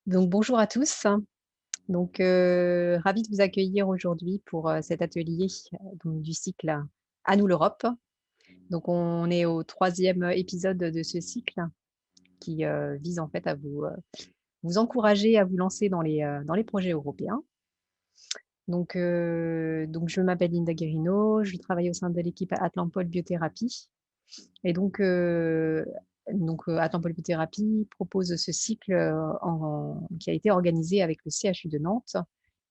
Donc bonjour à tous. Donc ravie de vous accueillir aujourd'hui pour, cet atelier, donc du cycle «À nous l'Europe». Donc on est au troisième épisode de ce cycle qui, vise en fait à vous encourager à vous lancer dans les projets européens. Donc je m'appelle Linda Guerrino, je travaille au sein de l'équipe Atlampol Biothérapie et Atlampol Biothérapie propose ce cycle, qui a été organisé avec le CHU de Nantes,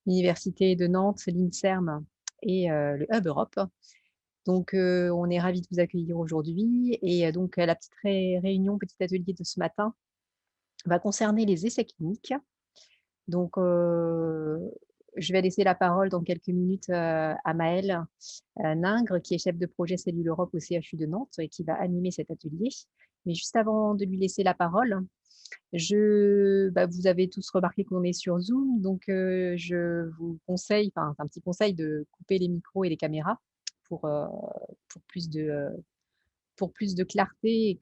l'Université de Nantes, l'INSERM et le Hub Europe. Donc on est ravis de vous accueillir aujourd'hui et la petite réunion, petit atelier de ce matin va concerner les essais cliniques. Donc je vais laisser la parole dans quelques minutes, à Maëlle, Ningres, qui est chef de projet Cellule Europe au CHU de Nantes et qui va animer cet atelier. Mais juste avant de lui laisser la parole, vous avez tous remarqué qu'on est sur Zoom, donc je vous conseille, enfin, c'est un petit conseil de couper les micros et les caméras pour, heu, pour plus de, heu, pour plus de clarté et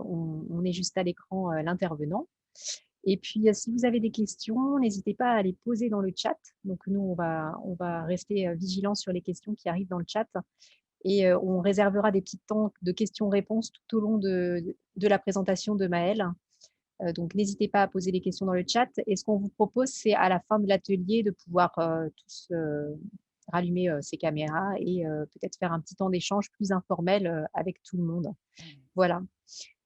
on ait juste à l'écran, l'intervenant. Et puis, si vous avez des questions, n'hésitez pas à les poser dans le chat. Donc nous, on va rester, vigilants sur les questions qui arrivent dans le chat et on réservera des petits temps de questions-réponses tout au long de la présentation de Maëlle. Donc n'hésitez pas à poser les questions dans le chat et ce qu'on vous propose, c'est à la fin de l'atelier de pouvoir, tous, rallumer, ces caméras et peut-être faire un petit temps d'échange plus informel, avec tout le monde. Voilà.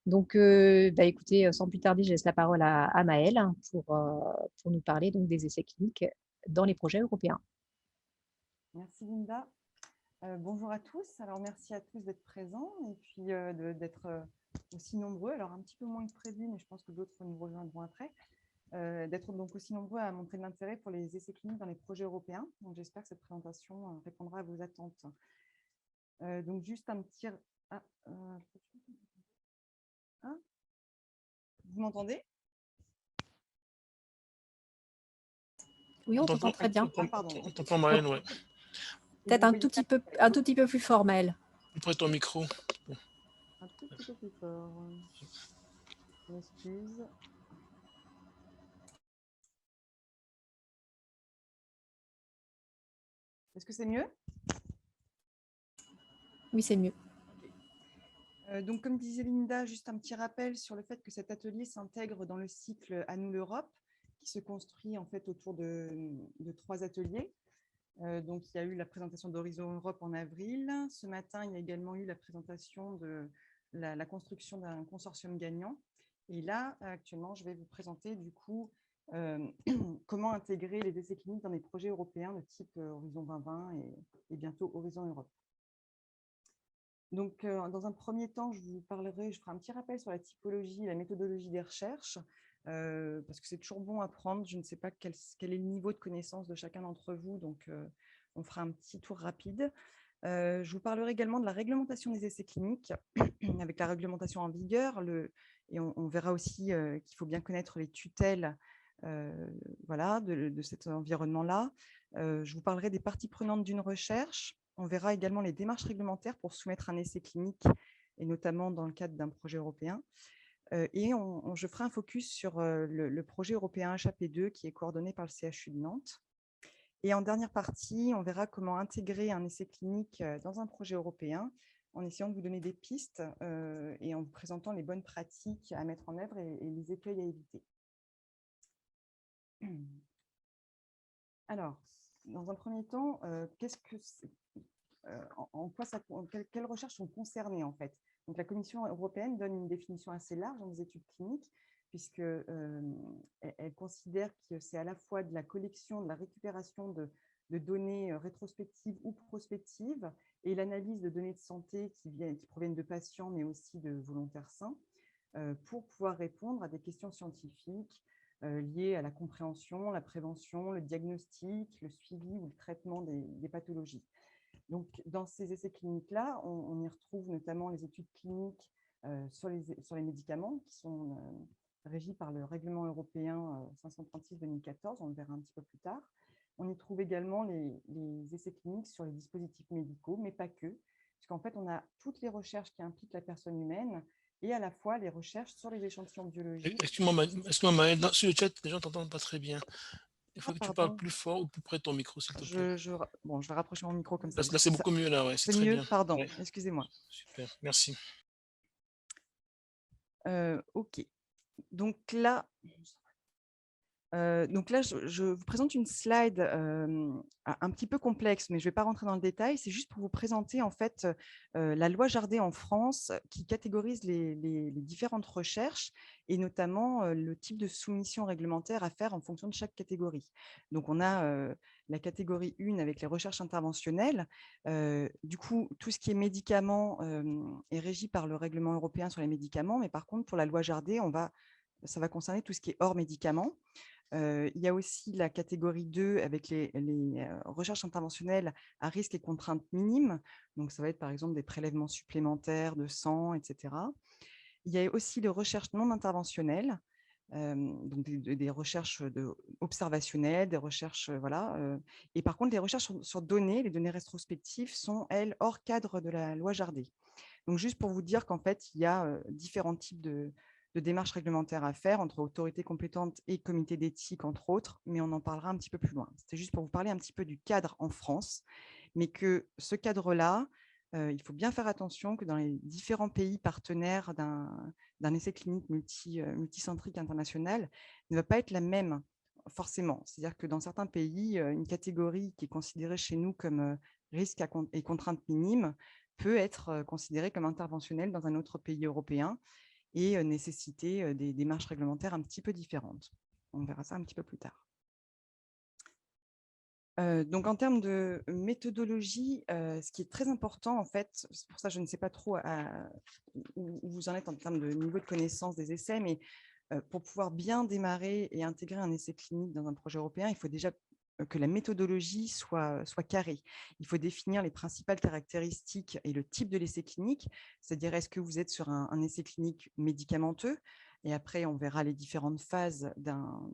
Donc écoutez, sans plus tarder, je laisse la parole à Maëlle pour nous parler donc des essais cliniques dans les projets européens. Merci Linda. Bonjour à tous. Alors merci à tous d'être présents et puis d'être aussi nombreux. Alors un petit peu moins que prévu, mais je pense que d'autres nous rejoindront après. D'être donc aussi nombreux à montrer de l'intérêt pour les essais cliniques dans les projets européens. Donc j'espère que cette présentation répondra à vos attentes. Donc juste un petit... Ah, vous m'entendez? Oui, on t'entend très bien. Pardon. On t'entend Maëlle, ouais. Peut-être un tout petit peu plus formel. Près ton micro. Un tout petit peu plus fort. Je m'excuse. Est-ce que c'est mieux? Oui, c'est mieux. Donc, comme disait Linda, juste un petit rappel sur le fait que cet atelier s'intègre dans le cycle À nous l'Europe, qui se construit en fait autour de 3 ateliers. Donc, il y a eu la présentation d'Horizon Europe en avril. Ce matin, il y a également eu la présentation de la construction d'un consortium gagnant. Et là, actuellement, je vais vous présenter du coup comment intégrer les essais cliniques dans des projets européens de type Horizon 2020 et bientôt Horizon Europe. Donc, dans un premier temps, je ferai un petit rappel sur la typologie et la méthodologie des recherches, parce que c'est toujours bon à apprendre. Je ne sais pas quel est le niveau de connaissance de chacun d'entre vous, donc on fera un petit tour rapide. Je vous parlerai également de la réglementation des essais cliniques, avec la réglementation en vigueur, et on verra aussi qu'il faut bien connaître les tutelles voilà, de cet environnement-là. Je vous parlerai des parties prenantes d'une recherche. On verra également les démarches réglementaires pour soumettre un essai clinique, et notamment dans le cadre d'un projet européen. Et je ferai un focus sur le projet européen HAP2 qui est coordonné par le CHU de Nantes. Et en dernière partie, on verra comment intégrer un essai clinique dans un projet européen en essayant de vous donner des pistes et en vous présentant les bonnes pratiques à mettre en œuvre et les écueils à éviter. Alors, dans un premier temps, quelles recherches sont concernées en fait? Donc, la Commission européenne donne une définition assez large dans les études cliniques, puisque elle considère que c'est à la fois de la collection, de la récupération de données rétrospectives ou prospectives, et l'analyse de données de santé qui proviennent de patients, mais aussi de volontaires sains, pour pouvoir répondre à des questions scientifiques liées à la compréhension, la prévention, le diagnostic, le suivi ou le traitement des pathologies. Donc, dans ces essais cliniques-là, on y retrouve notamment les études cliniques sur les médicaments qui sont régis par le règlement européen 536-2014, on le verra un petit peu plus tard. On y trouve également les essais cliniques sur les dispositifs médicaux, mais pas que, puisqu'en fait, on a toutes les recherches qui impliquent la personne humaine et à la fois les recherches sur les échantillons biologiques. Excuse-moi, Maëlle, sur le chat, les gens t'entendent pas très bien. Il Ah, faut que tu parles pardon. plus fort ou plus près de ton micro, s'il te plaît. Bon, je vais rapprocher mon micro comme Là, ça. là, c'est beaucoup mieux, là, ouais, c'est C'est très mieux, bien. pardon, Ouais, excusez-moi. super, merci. Ok. Donc là, je vous présente une slide un petit peu complexe, mais je ne vais pas rentrer dans le détail. C'est juste pour vous présenter en fait la loi Jardé en France qui catégorise les différentes recherches et notamment le type de soumission réglementaire à faire en fonction de chaque catégorie. Donc on a la catégorie 1 avec les recherches interventionnelles. Du coup, tout ce qui est médicaments est régi par le règlement européen sur les médicaments, mais par contre, pour la loi Jardé, ça va concerner tout ce qui est hors médicaments. Il y a aussi la catégorie 2 avec les recherches interventionnelles à risque et contraintes minimes. Donc, ça va être par exemple des prélèvements supplémentaires de sang, etc. Il y a aussi les recherches non interventionnelles, donc des recherches observationnelles, des recherches, voilà. Et par contre, les recherches sur données, les données rétrospectives sont, elles, hors cadre de la loi Jardé. Donc, juste pour vous dire qu'en fait, il y a différents types de démarches réglementaires à faire entre autorités compétentes et comité d'éthique, entre autres, mais on en parlera un petit peu plus loin. C'était juste pour vous parler un petit peu du cadre en France, mais que ce cadre-là, il faut bien faire attention que dans les différents pays partenaires d'un essai clinique multicentrique international ne va pas être la même forcément. C'est-à-dire que dans certains pays, une catégorie qui est considérée chez nous comme risque et contrainte minime peut être considérée comme interventionnelle dans un autre pays européen et nécessiter des démarches réglementaires un petit peu différentes. On verra ça un petit peu plus tard. Donc, en termes de méthodologie, ce qui est très important, en fait, c'est pour ça que je ne sais pas trop où vous en êtes en termes de niveau de connaissance des essais, mais pour pouvoir bien démarrer et intégrer un essai clinique dans un projet européen, il faut déjà que la méthodologie soit carrée. Il faut définir les principales caractéristiques et le type de l'essai clinique, c'est-à-dire est-ce que vous êtes sur un essai clinique médicamenteux, et après on verra les différentes phases d'un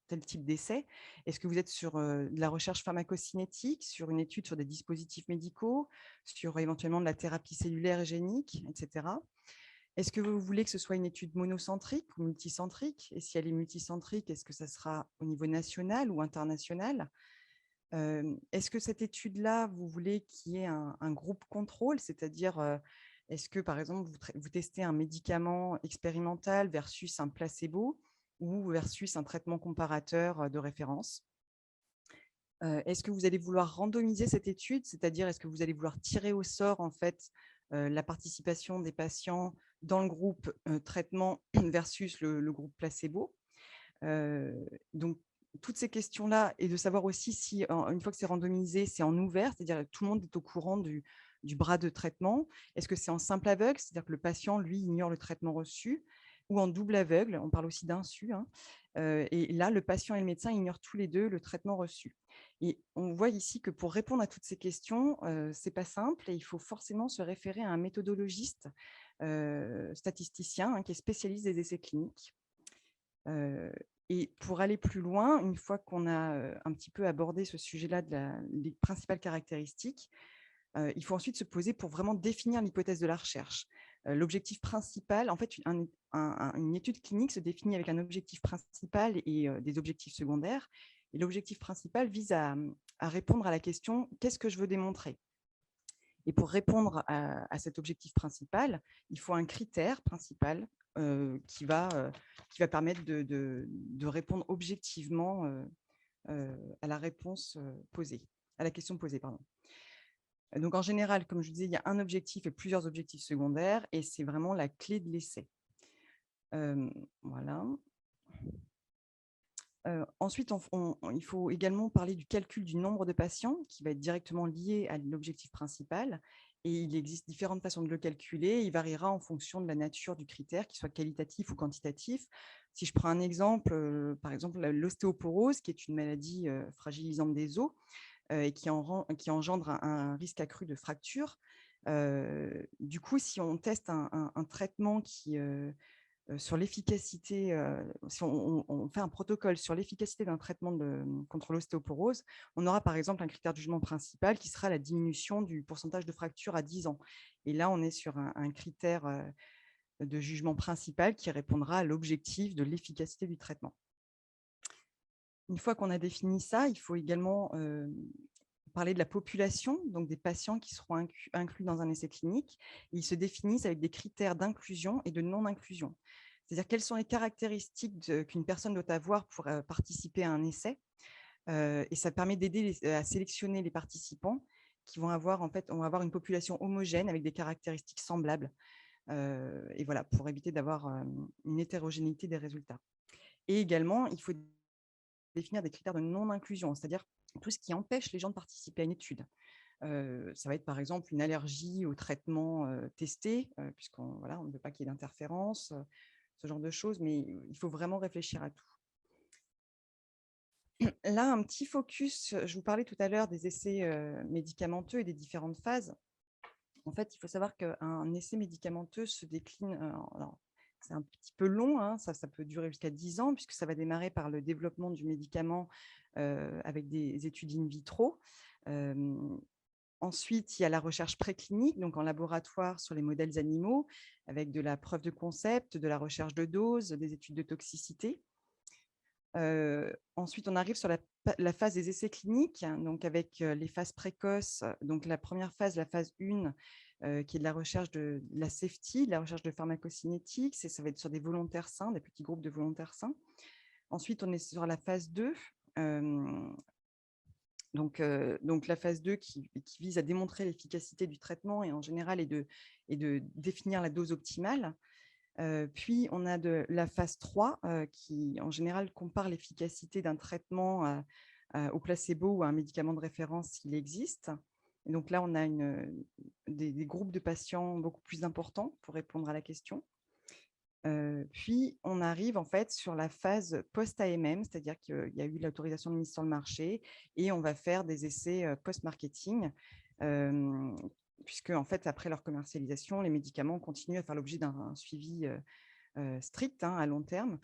tel type d'essai. Est-ce que vous êtes sur de la recherche pharmacocinétique, sur une étude sur des dispositifs médicaux, sur éventuellement de la thérapie cellulaire et génique, etc. Est-ce que vous voulez que ce soit une étude monocentrique ou multicentrique? Et si elle est multicentrique, est-ce que ça sera au niveau national ou international? Est-ce que cette étude-là, vous voulez qu'il y ait un groupe contrôle, c'est-à-dire est-ce que, par exemple, vous testez un médicament expérimental versus un placebo ou versus un traitement comparateur de référence? Est-ce que vous allez vouloir randomiser cette étude, c'est-à-dire est-ce que vous allez vouloir tirer au sort en fait la participation des patients dans le groupe traitement versus le groupe placebo? Donc toutes ces questions-là, et de savoir aussi si une fois que c'est randomisé, c'est en ouvert, c'est-à-dire que tout le monde est au courant du bras de traitement. Est-ce que c'est en simple aveugle, c'est-à-dire que le patient, lui, ignore le traitement reçu, ou en double aveugle, on parle aussi d'insu, hein, et là, le patient et le médecin ignorent tous les deux le traitement reçu. Et on voit ici que pour répondre à toutes ces questions, ce n'est pas simple et il faut forcément se référer à un méthodologiste statisticien, hein, qui est spécialiste des essais cliniques. Et pour aller plus loin, une fois qu'on a un petit peu abordé ce sujet-là des principales caractéristiques, il faut ensuite se poser pour vraiment définir l'hypothèse de la recherche. L'objectif principal, en fait, une étude clinique se définit avec un objectif principal et des objectifs secondaires. Et l'objectif principal vise à répondre à la question « Qu'est-ce que je veux démontrer ?» Et pour répondre à cet objectif principal, il faut un critère principal qui va permettre de répondre objectivement à la réponse posée, à la question posée, pardon. Donc, en général, comme je disais, il y a un objectif et plusieurs objectifs secondaires, et c'est vraiment la clé de l'essai. Voilà. Ensuite, il faut également parler du calcul du nombre de patients qui va être directement lié à l'objectif principal. Et il existe différentes façons de le calculer. Il variera en fonction de la nature du critère, qu'il soit qualitatif ou quantitatif. Si je prends un exemple, par exemple l'ostéoporose, qui est une maladie fragilisante des os et qui engendre un risque accru de fracture. Du coup, si on teste un traitement qui sur l'efficacité, si on fait un protocole sur l'efficacité d'un traitement contre l'ostéoporose, on aura par exemple un critère de jugement principal qui sera la diminution du pourcentage de fractures à 10 ans. Et là, on est sur un critère de jugement principal qui répondra à l'objectif de l'efficacité du traitement. Une fois qu'on a défini ça, il faut également parler de la population, donc des patients qui seront inclus dans un essai clinique. Ils se définissent avec des critères d'inclusion et de non-inclusion. C'est-à-dire quelles sont les caractéristiques qu'une personne doit avoir pour participer à un essai. Et ça permet d'aider à sélectionner les participants qui vont avoir, en fait, on va avoir une population homogène avec des caractéristiques semblables. Et voilà, pour éviter d'avoir une hétérogénéité des résultats. Et également, il faut définir des critères de non-inclusion, c'est-à-dire tout ce qui empêche les gens de participer à une étude. Ça va être par exemple une allergie au traitement testé, puisqu'on voilà, on ne veut pas qu'il y ait d'interférence, ce genre de choses, mais il faut vraiment réfléchir à tout. Là, un petit focus, je vous parlais tout à l'heure des essais médicamenteux et des différentes phases. En fait, il faut savoir qu'un essai médicamenteux se décline, alors, c'est un petit peu long, hein, ça peut durer jusqu'à 10 ans, puisque ça va démarrer par le développement du médicament avec des études in vitro. Ensuite, il y a la recherche préclinique, donc en laboratoire sur les modèles animaux, avec de la preuve de concept, de la recherche de doses, des études de toxicité. Ensuite, on arrive sur la phase des essais cliniques, hein, donc avec les phases précoces. Donc la première phase, la phase 1, qui est de la recherche de la safety, de la recherche de pharmacocinétique. Ça va être sur des volontaires sains, des petits groupes de volontaires sains. Ensuite, on est sur la phase 2. Donc la phase 2 qui vise à démontrer l'efficacité du traitement et en général et de définir la dose optimale. Puis, on a la phase 3 qui, en général, compare l'efficacité d'un traitement au placebo ou à un médicament de référence s'il existe. Et donc là, on a des groupes de patients beaucoup plus importants pour répondre à la question. Puis, on arrive en fait sur la phase post-AMM, c'est-à-dire qu'il y a eu l'autorisation de mise sur le marché et on va faire des essais post-marketing, puisque en fait, après leur commercialisation, les médicaments continuent à faire l'objet d'un suivi strict à long terme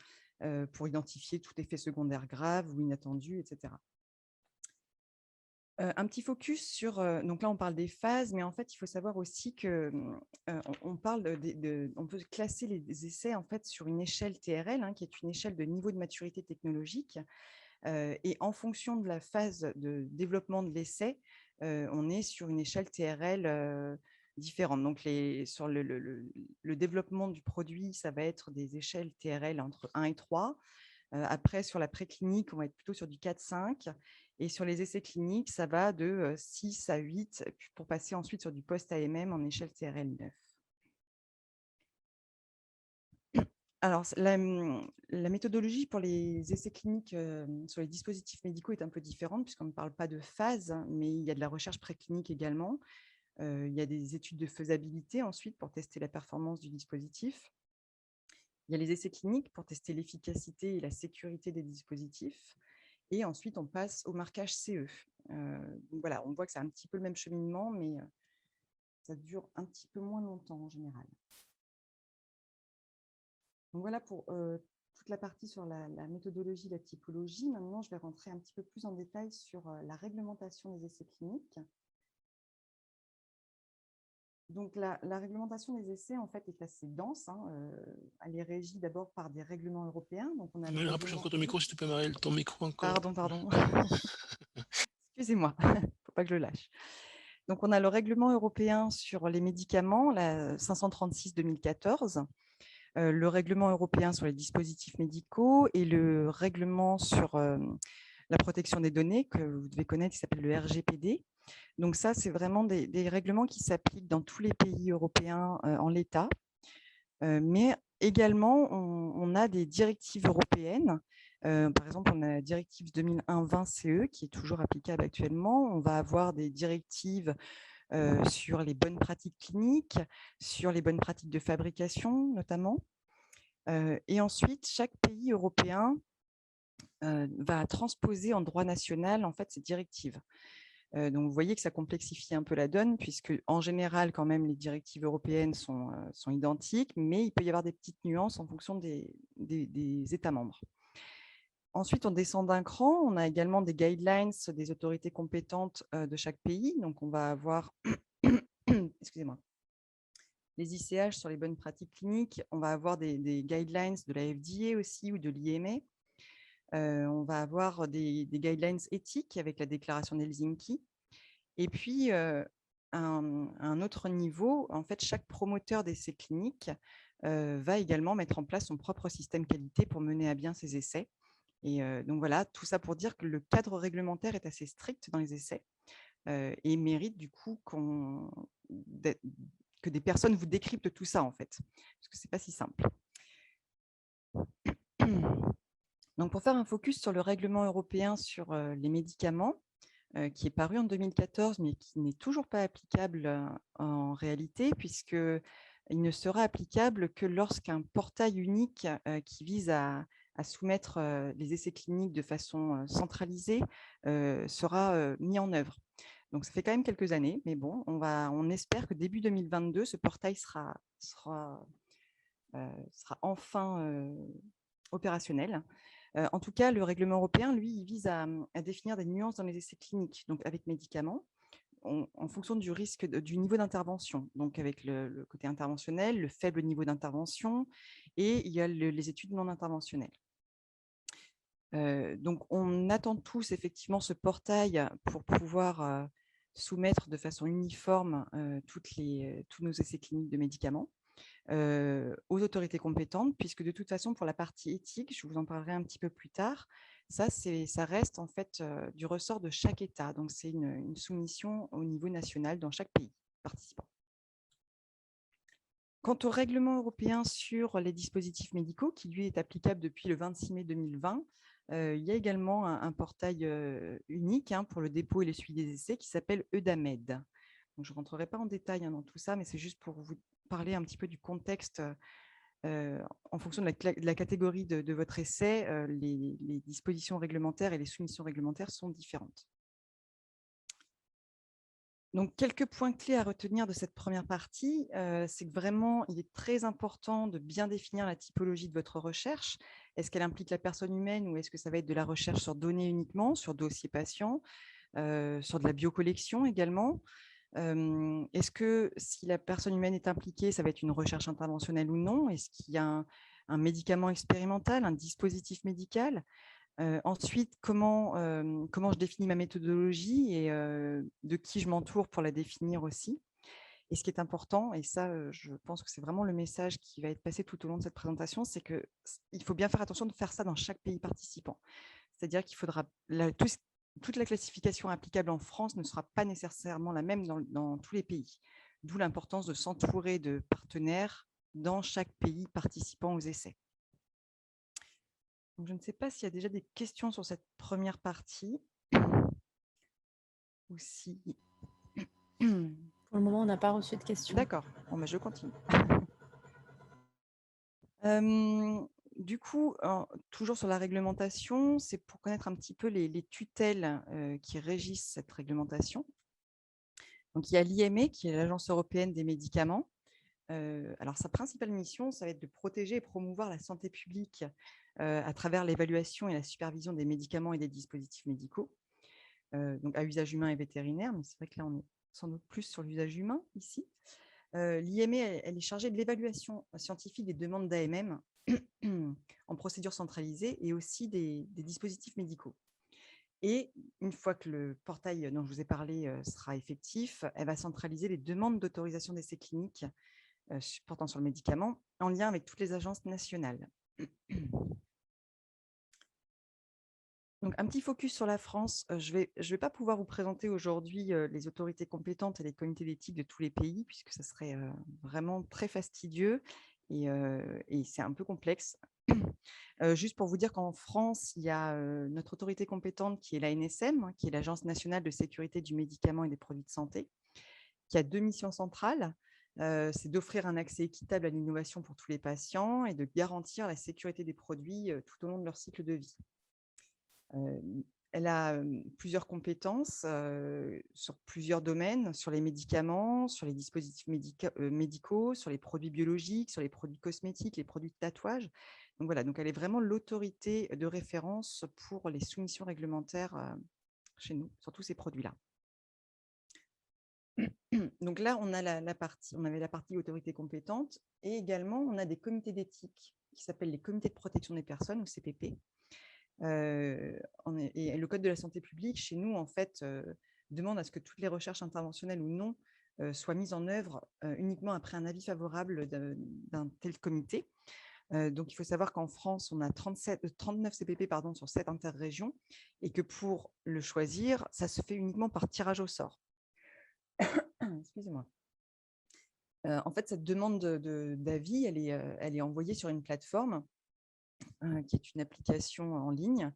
pour identifier tout effet secondaire grave ou inattendu, etc. Un petit focus sur, donc là on parle des phases, mais en fait il faut savoir aussi que on parle on peut classer les essais en fait sur une échelle TRL, hein, qui est une échelle de niveau de maturité technologique, et en fonction de la phase de développement de l'essai, on est sur une échelle TRL différente. Donc sur le développement du produit, ça va être des échelles TRL entre 1 et 3. Après, sur la préclinique, on va être plutôt sur du 4-5. Et sur les essais cliniques, ça va de 6 à 8 pour passer ensuite sur du post-AMM en échelle TRL 9. Alors, la méthodologie pour les essais cliniques sur les dispositifs médicaux est un peu différente puisqu'on ne parle pas de phase, mais il y a de la recherche préclinique également. Il y a des études de faisabilité ensuite pour tester la performance du dispositif. Il y a les essais cliniques pour tester l'efficacité et la sécurité des dispositifs. Et ensuite, on passe au marquage CE. Donc voilà, on voit que c'est un petit peu le même cheminement, mais ça dure un petit peu moins longtemps en général. Donc voilà pour toute la partie sur la méthodologie, la typologie. Maintenant, je vais rentrer un petit peu plus en détail sur la réglementation des essais cliniques. Donc, la réglementation des essais, en fait, est assez dense, hein. Elle est régie d'abord par des règlements européens. Donc, on a le Rapproche encore ton micro, s'il te plaît, Marielle. Ton micro encore. Pardon. Excusez-moi, il ne faut pas que je le lâche. Donc, on a le règlement européen sur les médicaments, la 536-2014, le règlement européen sur les dispositifs médicaux et le règlement sur la protection des données que vous devez connaître, qui s'appelle le RGPD. Donc ça, c'est vraiment des règlements qui s'appliquent dans tous les pays européens en l'état. Mais également, on a des directives européennes. Par exemple, on a la directive 2001-20 CE qui est toujours applicable actuellement. On va avoir des directives sur les bonnes pratiques cliniques, sur les bonnes pratiques de fabrication notamment. Et ensuite, chaque pays européen va transposer en droit national en fait, ces directives. Donc, vous voyez que ça complexifie un peu la donne, puisque en général, quand même, les directives européennes sont identiques, mais il peut y avoir des petites nuances en fonction des États membres. Ensuite, on descend d'un cran. On a également des guidelines des autorités compétentes de chaque pays. Donc, on va avoir, excusez-moi, les ICH sur les bonnes pratiques cliniques. On va avoir des guidelines de la FDA aussi ou de l'IMA. On va avoir des guidelines éthiques avec la déclaration d'Helsinki. Et puis, à un autre niveau, en fait, chaque promoteur d'essais cliniques va également mettre en place son propre système qualité pour mener à bien ses essais. Et donc voilà, tout ça pour dire que le cadre réglementaire est assez strict dans les essais et mérite du coup que des personnes vous décryptent tout ça, en fait, parce que ce n'est pas si simple. Donc, pour faire un focus sur le règlement européen sur les médicaments, qui est paru en 2014, mais qui n'est toujours pas applicable en réalité, puisqu'il ne sera applicable que lorsqu'un portail unique qui vise à soumettre les essais cliniques de façon centralisée sera mis en œuvre. Donc, ça fait quand même quelques années, mais bon, on espère que début 2022, ce portail sera enfin opérationnel. En tout cas, le règlement européen, lui, il vise à définir des nuances dans les essais cliniques, donc avec médicaments, en fonction du risque, du niveau d'intervention, donc avec le côté interventionnel, le faible niveau d'intervention, et il y a les études non interventionnelles. Donc, on attend tous effectivement ce portail pour pouvoir soumettre de façon uniforme tous nos essais cliniques de médicaments aux autorités compétentes, puisque de toute façon, pour la partie éthique, je vous en parlerai un petit peu plus tard, ça reste en fait du ressort de chaque État. Donc, c'est une soumission au niveau national dans chaque pays participant. Quant au règlement européen sur les dispositifs médicaux, qui lui est applicable depuis le 26 mai 2020, il y a également un portail unique pour le dépôt et le suivi des essais qui s'appelle EUDAMED. Donc, je ne rentrerai pas en détail dans tout ça, mais c'est juste pour vous parler un petit peu du contexte. En fonction de la catégorie de votre essai, les dispositions réglementaires et les soumissions réglementaires sont différentes. Donc, quelques points clés à retenir de cette première partie, c'est que vraiment, il est très important de bien définir la typologie de votre recherche. Est-ce qu'elle implique la personne humaine ou est-ce que ça va être de la recherche sur données uniquement, sur dossiers patients, sur de la biocollection également? Est-ce que si la personne humaine est impliquée, ça va être une recherche interventionnelle ou non? Est-ce qu'il y a un médicament expérimental, un dispositif médical? Ensuite, comment je définis ma méthodologie et de qui je m'entoure pour la définir aussi? Et ce qui est important, et ça, je pense que c'est vraiment le message qui va être passé tout au long de cette présentation, c'est qu'il faut bien faire attention de faire ça dans chaque pays participant. C'est-à-dire qu'il faudra toute la classification applicable en France ne sera pas nécessairement la même dans tous les pays. D'où l'importance de s'entourer de partenaires dans chaque pays participant aux essais. Donc, je ne sais pas s'il y a déjà des questions sur cette première partie. Ou si... Pour le moment, on n'a pas reçu de questions. D'accord, bon, je continue. Du coup, toujours sur la réglementation, c'est pour connaître un petit peu les tutelles qui régissent cette réglementation. Donc, il y a l'IME, qui est l'Agence européenne des médicaments. Alors, sa principale mission, ça va être de protéger et promouvoir la santé publique à travers l'évaluation et la supervision des médicaments et des dispositifs médicaux, donc à usage humain et vétérinaire, mais c'est vrai que là, on est sans doute plus sur l'usage humain ici. L'IME, elle est chargée de l'évaluation scientifique des demandes d'AMM en procédure centralisée et aussi des dispositifs médicaux. Et une fois que le portail dont je vous ai parlé sera effectif, elle va centraliser les demandes d'autorisation d'essais cliniques portant sur le médicament en lien avec toutes les agences nationales. Donc, un petit focus sur la France. Je vais pas pouvoir vous présenter aujourd'hui les autorités compétentes et les comités d'éthique de tous les pays, puisque ça serait vraiment très fastidieux et c'est un peu complexe. Juste pour vous dire qu'en France, il y a notre autorité compétente qui est l'ANSM, qui est l'Agence nationale de sécurité du médicament et des produits de santé, qui a 2 missions centrales. C'est d'offrir un accès équitable à l'innovation pour tous les patients et de garantir la sécurité des produits tout au long de leur cycle de vie. Elle a plusieurs compétences sur plusieurs domaines, sur les médicaments, sur les dispositifs médicaux, sur les produits biologiques, sur les produits cosmétiques, les produits de tatouage. Donc voilà, donc elle est vraiment l'autorité de référence pour les soumissions réglementaires chez nous, sur tous ces produits-là. Donc là, on avait la partie autorité compétente et également, on a des comités d'éthique qui s'appellent les comités de protection des personnes ou CPP. Et le Code de la santé publique, chez nous, en fait, demande à ce que toutes les recherches interventionnelles ou non soient mises en œuvre uniquement après un avis favorable d'un tel comité. Donc, il faut savoir qu'en France, on a 39 CPP sur 7 interrégions et que pour le choisir, ça se fait uniquement par tirage au sort. Excusez-moi. En fait, cette demande d'avis, elle est envoyée sur une plateforme qui est une application en ligne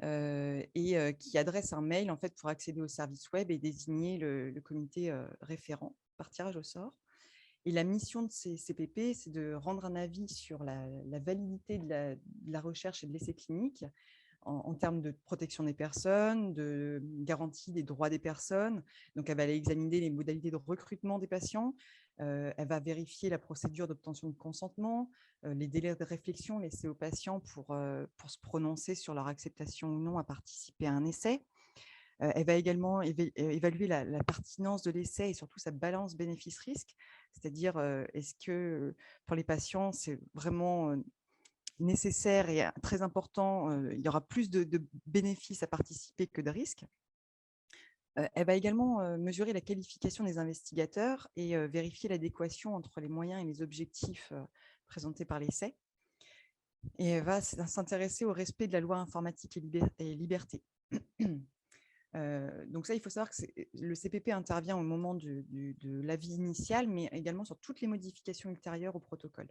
et qui adresse un mail en fait, pour accéder au service web et désigner le comité référent par tirage au sort. Et la mission de ces CPP, c'est de rendre un avis sur la validité de la recherche et de l'essai clinique en termes de protection des personnes, de garantie des droits des personnes. Donc, elle va aller examiner les modalités de recrutement des patients. Elle va vérifier la procédure d'obtention de consentement, les délais de réflexion laissés aux patients pour se prononcer sur leur acceptation ou non à participer à un essai. Elle va également évaluer la pertinence de l'essai et surtout sa balance bénéfice-risque, c'est-à-dire est-ce que pour les patients, c'est vraiment nécessaire et très important, il y aura plus de bénéfices à participer que de risques. Elle va également mesurer la qualification des investigateurs et vérifier l'adéquation entre les moyens et les objectifs présentés par l'essai. Et elle va s'intéresser au respect de la loi informatique et liberté. Donc ça, il faut savoir que le CPP intervient au moment de l'avis initial, mais également sur toutes les modifications ultérieures au protocole.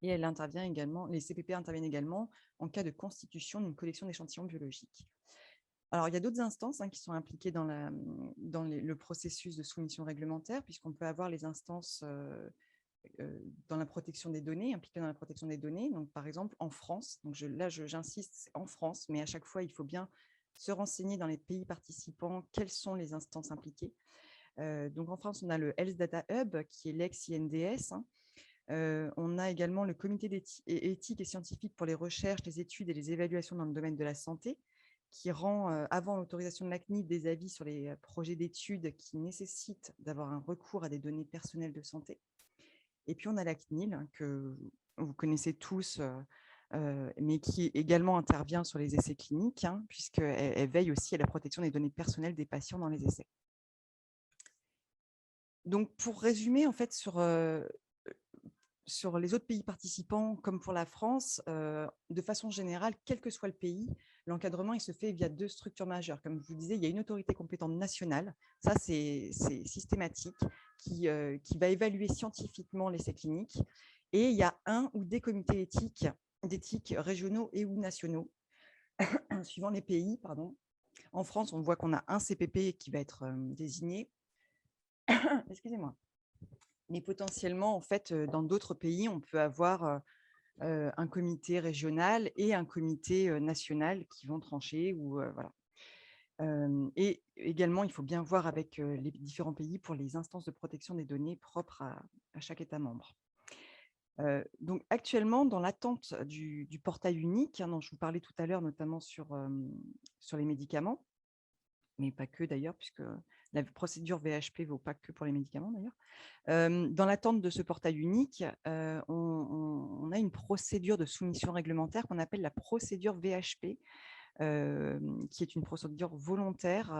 Et les CPP interviennent également en cas de constitution d'une collection d'échantillons biologiques. Alors, il y a d'autres instances qui sont impliquées dans le processus de soumission réglementaire, puisqu'on peut avoir les instances dans la protection des données, impliquées dans la protection des données. Donc, par exemple, en France, donc j'insiste, c'est en France, mais à chaque fois, il faut bien se renseigner dans les pays participants quelles sont les instances impliquées. Donc, en France, on a le Health Data Hub, qui est l'ex-INDS. On a également le comité éthique et scientifique pour les recherches, les études et les évaluations dans le domaine de la santé, qui rend, avant l'autorisation de la CNIL, des avis sur les projets d'études qui nécessitent d'avoir un recours à des données personnelles de santé. Et puis, on a la CNIL, que vous connaissez tous, mais qui également intervient sur les essais cliniques, puisqu'elle veille aussi à la protection des données personnelles des patients dans les essais. Donc, pour résumer, en fait, sur les autres pays participants, comme pour la France, de façon générale, quel que soit le pays, l'encadrement il se fait via 2 structures majeures. Comme je vous disais, il y a une autorité compétente nationale, ça c'est systématique, qui va évaluer scientifiquement l'essai clinique. Et il y a un ou des comités d'éthique régionaux et ou nationaux, suivant les pays. En France, on voit qu'on a un CPP qui va être désigné. Excusez-moi. Mais potentiellement, en fait, dans d'autres pays, on peut avoir un comité régional et un comité national qui vont trancher. Voilà. Et également, il faut bien voir avec les différents pays pour les instances de protection des données propres à chaque État membre. Donc, actuellement, dans l'attente du portail unique, dont je vous parlais tout à l'heure, notamment sur les médicaments, mais pas que d'ailleurs, puisque la procédure VHP ne vaut pas que pour les médicaments d'ailleurs. Dans l'attente de ce portail unique, on a une procédure de soumission réglementaire qu'on appelle la procédure VHP, qui est une procédure volontaire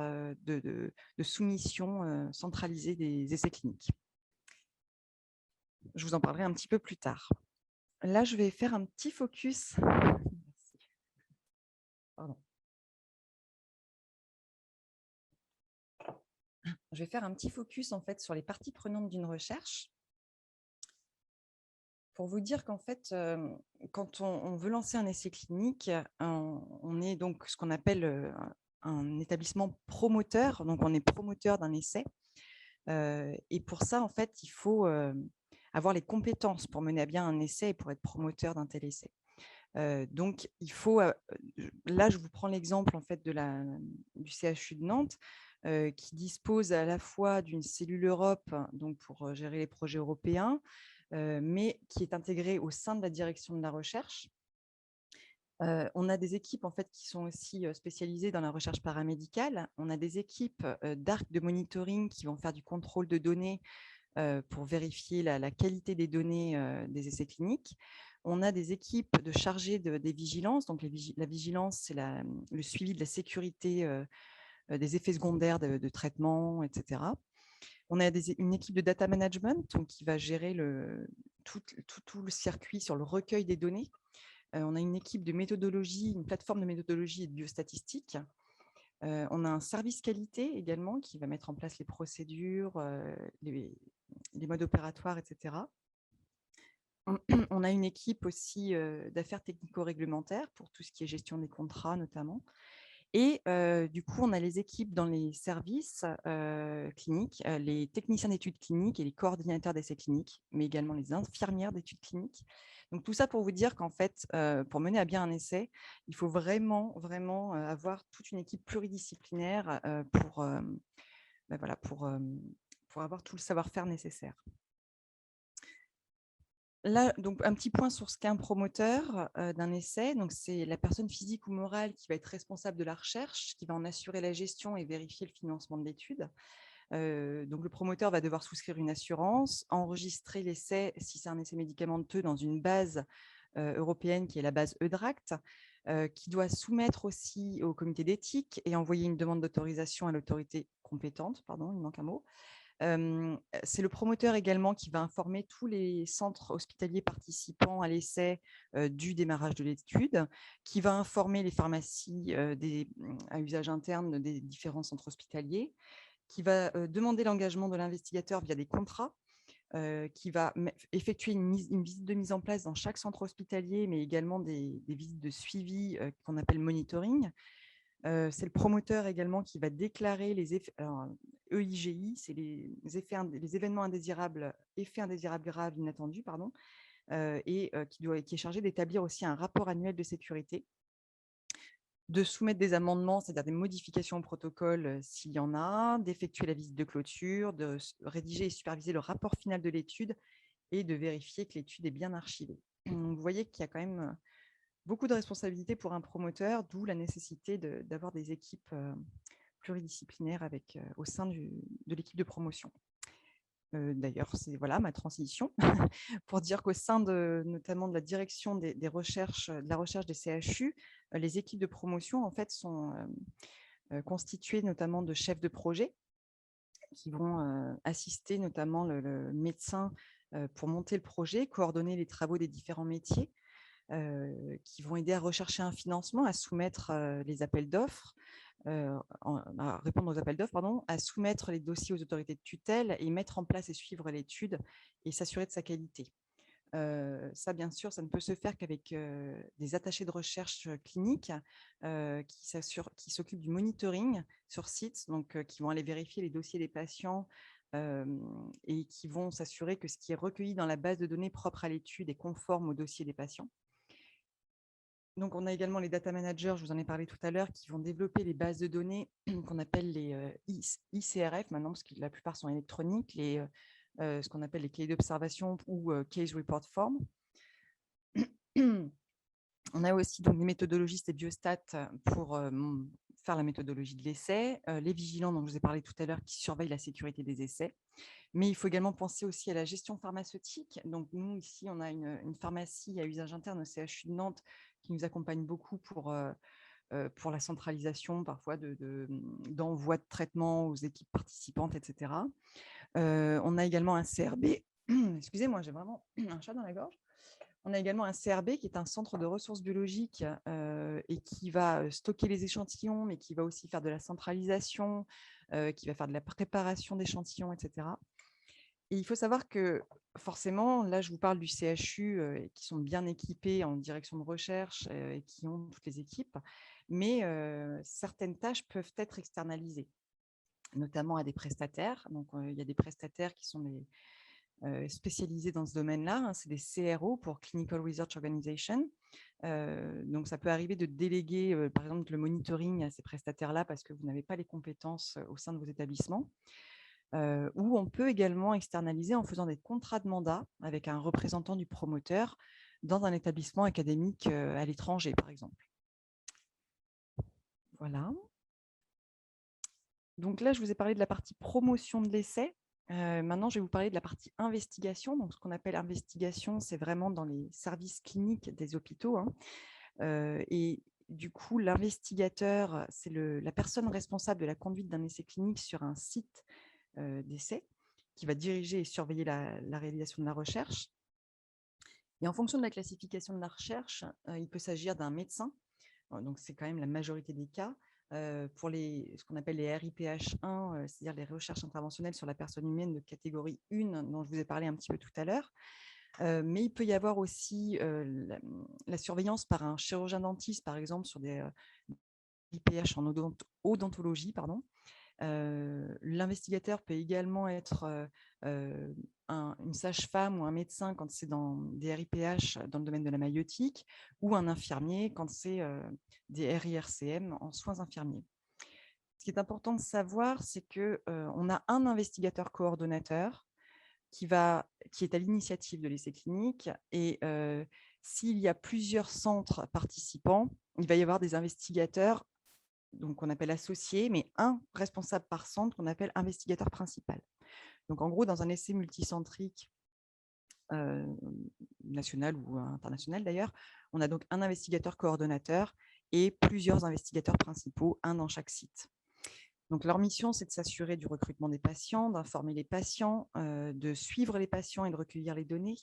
de soumission centralisée des essais cliniques. Je vous en parlerai un petit peu plus tard. Là, je vais faire un petit focus. Pardon. Je vais faire un petit focus en fait sur les parties prenantes d'une recherche pour vous dire qu'en fait, quand on veut lancer un essai clinique, on est donc ce qu'on appelle un établissement promoteur. Donc, on est promoteur d'un essai. Et pour ça, en fait, il faut avoir les compétences pour mener à bien un essai et pour être promoteur d'un tel essai. Donc, il faut. Là, je vous prends l'exemple en fait du CHU de Nantes, qui dispose à la fois d'une cellule Europe, donc pour gérer les projets européens, mais qui est intégrée au sein de la direction de la recherche. On a des équipes en fait qui sont aussi spécialisées dans la recherche paramédicale. On a des équipes d'arc de monitoring qui vont faire du contrôle de données pour vérifier la qualité des données des essais cliniques. On a des équipes de chargés des vigilances. Donc, la vigilance, c'est le suivi de la sécurité des effets secondaires de traitement, etc. On a une équipe de data management donc, qui va gérer tout le circuit sur le recueil des données. On a une équipe de méthodologie, une plateforme de méthodologie et de biostatistique. On a un service qualité également qui va mettre en place les procédures, les modes opératoires, etc. On a une équipe aussi d'affaires technico-réglementaires pour tout ce qui est gestion des contrats notamment. Et du coup, on a les équipes dans les services cliniques, les techniciens d'études cliniques et les coordinateurs d'essais cliniques, mais également les infirmières d'études cliniques. Donc, tout ça pour vous dire qu'en fait, pour mener à bien un essai, il faut vraiment, vraiment avoir toute une équipe pluridisciplinaire pour avoir tout le savoir-faire nécessaire. Là, donc, un petit point sur ce qu'est un promoteur d'un essai. Donc, c'est la personne physique ou morale qui va être responsable de la recherche, qui va en assurer la gestion et vérifier le financement de l'étude. Donc, le promoteur va devoir souscrire une assurance, enregistrer l'essai, si c'est un essai médicamenteux, dans une base européenne qui est la base EUDRACT, qui doit soumettre aussi au comité d'éthique et envoyer une demande d'autorisation à l'autorité compétente. Pardon, il manque un mot. C'est le promoteur également qui va informer tous les centres hospitaliers participants à l'essai du démarrage de l'étude, qui va informer les pharmacies à usage interne des différents centres hospitaliers, qui va demander l'engagement de l'investigateur via des contrats, qui va effectuer une visite de mise en place dans chaque centre hospitalier, mais également des visites de suivi qu'on appelle monitoring. C'est le promoteur également qui va déclarer les effets. Alors, EIGI, c'est les événements indésirables, effets indésirables graves inattendus, pardon, qui est chargé d'établir aussi un rapport annuel de sécurité, de soumettre des amendements, c'est-à-dire des modifications au protocole s'il y en a, d'effectuer la visite de clôture, de rédiger et superviser le rapport final de l'étude et de vérifier que l'étude est bien archivée. Donc, vous voyez qu'il y a quand même beaucoup de responsabilités pour un promoteur, d'où la nécessité d'avoir des équipes pluridisciplinaires au sein de l'équipe de promotion. D'ailleurs, c'est voilà ma transition pour dire qu'au sein notamment de la direction de la recherche des CHU, les équipes de promotion en fait sont constituées notamment de chefs de projet qui vont assister notamment le médecin pour monter le projet, coordonner les travaux des différents métiers, qui vont aider à rechercher un financement, à soumettre les appels d'offres, à répondre aux appels d'offres, pardon, à soumettre les dossiers aux autorités de tutelle et mettre en place et suivre l'étude et s'assurer de sa qualité. Ça, bien sûr, ça ne peut se faire qu'avec des attachés de recherche clinique qui s'occupent du monitoring sur site, donc qui vont aller vérifier les dossiers des patients et qui vont s'assurer que ce qui est recueilli dans la base de données propre à l'étude est conforme au dossier des patients. Donc, on a également les data managers, je vous en ai parlé tout à l'heure, qui vont développer les bases de données qu'on appelle les ICRF maintenant, parce que la plupart sont électroniques, ce qu'on appelle les cahiers d'observation ou case report form. On a aussi donc, des méthodologistes et biostats pour faire la méthodologie de l'essai, les vigilants dont je vous ai parlé tout à l'heure qui surveillent la sécurité des essais. Mais il faut également penser aussi à la gestion pharmaceutique. Donc, nous, ici, on a une pharmacie à usage interne au CHU de Nantes qui nous accompagne beaucoup pour la centralisation parfois d'envoi de traitement aux équipes participantes, etc. On a également un CRB. Excusez-moi, j'ai vraiment un chat dans la gorge. On a également un CRB qui est un centre de ressources biologiques et qui va stocker les échantillons, mais qui va aussi faire de la centralisation, qui va faire de la préparation d'échantillons, etc. Et il faut savoir que forcément, là, je vous parle du CHU qui sont bien équipés en direction de recherche et qui ont toutes les équipes, mais certaines tâches peuvent être externalisées, notamment à des prestataires. Donc, il y a des prestataires qui sont spécialisés dans ce domaine-là. Hein, c'est des CRO pour Clinical Research Organization. Donc, ça peut arriver de déléguer, par exemple, le monitoring à ces prestataires-là parce que vous n'avez pas les compétences au sein de vos établissements. Ou on peut également externaliser en faisant des contrats de mandat avec un représentant du promoteur dans un établissement académique à l'étranger, par exemple. Voilà. Donc là, je vous ai parlé de la partie promotion de l'essai. Maintenant, je vais vous parler de la partie investigation. Donc, ce qu'on appelle investigation, c'est vraiment dans les services cliniques des hôpitaux, hein. Et du coup, l'investigateur, c'est la personne responsable de la conduite d'un essai clinique sur un site d'essai qui va diriger et surveiller la réalisation de la recherche. Et en fonction de la classification de la recherche, il peut s'agir d'un médecin. Donc, c'est quand même la majorité des cas. Pour ce qu'on appelle les RIPH1, c'est-à-dire les recherches interventionnelles sur la personne humaine de catégorie 1, dont je vous ai parlé un petit peu tout à l'heure. Mais il peut y avoir aussi la surveillance par un chirurgien dentiste, par exemple, sur des IPH en odontologie, pardon. L'investigateur peut également être une sage-femme ou un médecin quand c'est dans des RIPH dans le domaine de la maïeutique, ou un infirmier quand c'est des RIRCM en soins infirmiers. Ce qui est important de savoir, c'est qu'on a un investigateur coordonnateur qui est à l'initiative de l'essai clinique, et s'il y a plusieurs centres participants, il va y avoir des investigateurs donc qu'on appelle associés, mais un responsable par centre qu'on appelle investigateur principal. Donc en gros, dans un essai multicentrique national ou international d'ailleurs, on a donc un investigateur coordonnateur et plusieurs investigateurs principaux, un dans chaque site. Donc leur mission, c'est de s'assurer du recrutement des patients, d'informer les patients, de suivre les patients et de recueillir les données,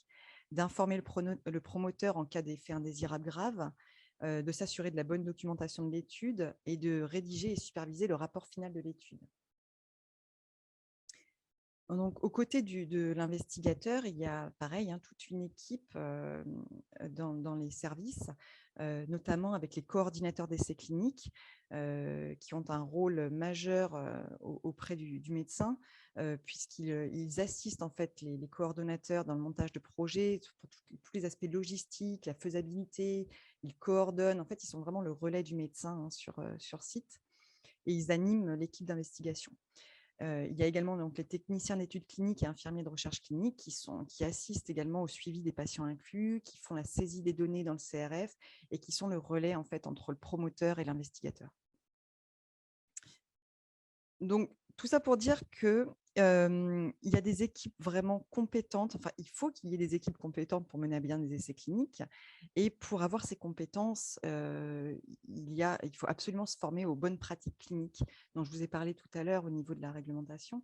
d'informer le promoteur en cas d'effet indésirable grave, de s'assurer de la bonne documentation de l'étude et de rédiger et superviser le rapport final de l'étude. Donc, aux côtés de l'investigateur, il y a pareil, toute une équipe dans les services, notamment avec les coordinateurs d'essais cliniques qui ont un rôle majeur auprès du médecin, puisqu'ils assistent en fait les coordonnateurs dans le montage de projets, pour tous les aspects logistiques, la faisabilité. Ils coordonnent, en fait, ils sont vraiment le relais du médecin sur site, et ils animent l'équipe d'investigation. Il y a également donc les techniciens d'études cliniques et infirmiers de recherche clinique qui assistent également au suivi des patients inclus, qui font la saisie des données dans le CRF et qui sont le relais en fait entre le promoteur et l'investigateur. Donc, tout ça pour dire que il y a des équipes vraiment compétentes. Enfin, il faut qu'il y ait des équipes compétentes pour mener à bien des essais cliniques. Et pour avoir ces compétences, il faut absolument se former aux bonnes pratiques cliniques dont je vous ai parlé tout à l'heure au niveau de la réglementation,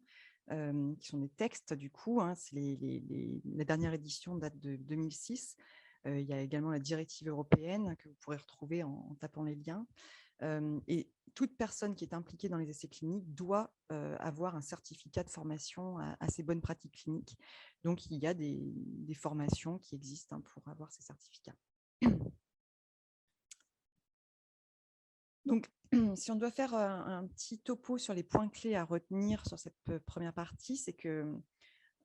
qui sont des textes du coup. La dernière édition date de 2006. Il y a également la directive européenne que vous pourrez retrouver en tapant les liens. Et toute personne qui est impliquée dans les essais cliniques doit avoir un certificat de formation à ces bonnes pratiques cliniques. Donc, il y a des formations qui existent pour avoir ces certificats. Donc, si on doit faire un petit topo sur les points clés à retenir sur cette première partie, c'est que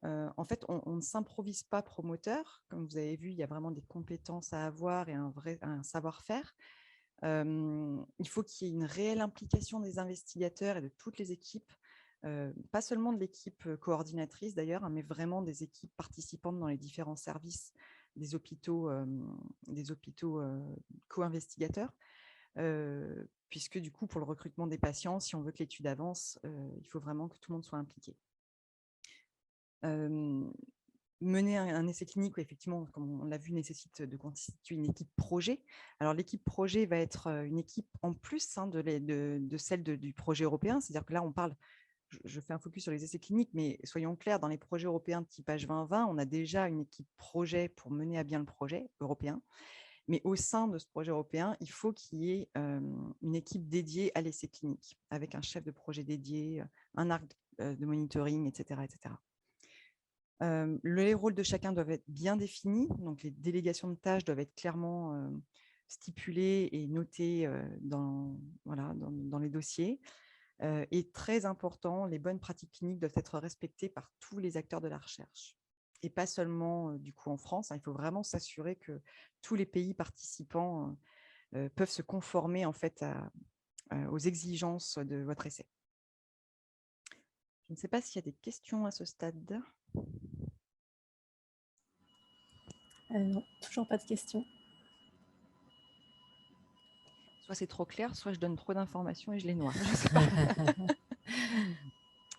en fait, on ne s'improvise pas promoteur. Comme vous avez vu, il y a vraiment des compétences à avoir et un savoir-faire. Il faut qu'il y ait une réelle implication des investigateurs et de toutes les équipes, pas seulement de l'équipe coordinatrice d'ailleurs, mais vraiment des équipes participantes dans les différents services des hôpitaux co-investigateurs, puisque du coup, pour le recrutement des patients, si on veut que l'étude avance, il faut vraiment que tout le monde soit impliqué. Mener un essai clinique, effectivement, comme on l'a vu, nécessite de constituer une équipe projet. Alors, l'équipe projet va être une équipe en plus de celle du projet européen. C'est-à-dire que là, on parle, je fais un focus sur les essais cliniques, mais soyons clairs, dans les projets européens de type H2020, on a déjà une équipe projet pour mener à bien le projet européen. Mais au sein de ce projet européen, il faut qu'il y ait une équipe dédiée à l'essai clinique, avec un chef de projet dédié, un arc de monitoring, etc., etc. Les rôles de chacun doivent être bien définis, donc les délégations de tâches doivent être clairement stipulées et notées dans les dossiers. Et très important, les bonnes pratiques cliniques doivent être respectées par tous les acteurs de la recherche. Et pas seulement du coup en France, il faut vraiment s'assurer que tous les pays participants peuvent se conformer en fait aux exigences de votre essai. Je ne sais pas s'il y a des questions à ce stade. Non, toujours pas de questions. Soit c'est trop clair, soit je donne trop d'informations et je les noie. Je sais pas.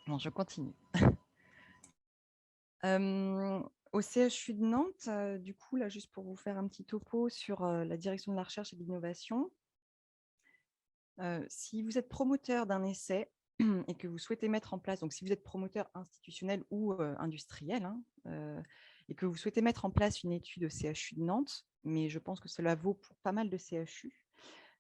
Bon, je continue. Au CHU de Nantes, du coup, là, juste pour vous faire un petit topo sur la direction de la recherche et de l'innovation. Si vous êtes promoteur d'un essai et que vous souhaitez mettre en place, donc si vous êtes promoteur institutionnel ou industriel, hein, et que vous souhaitez mettre en place une étude au CHU de Nantes, mais je pense que cela vaut pour pas mal de CHU,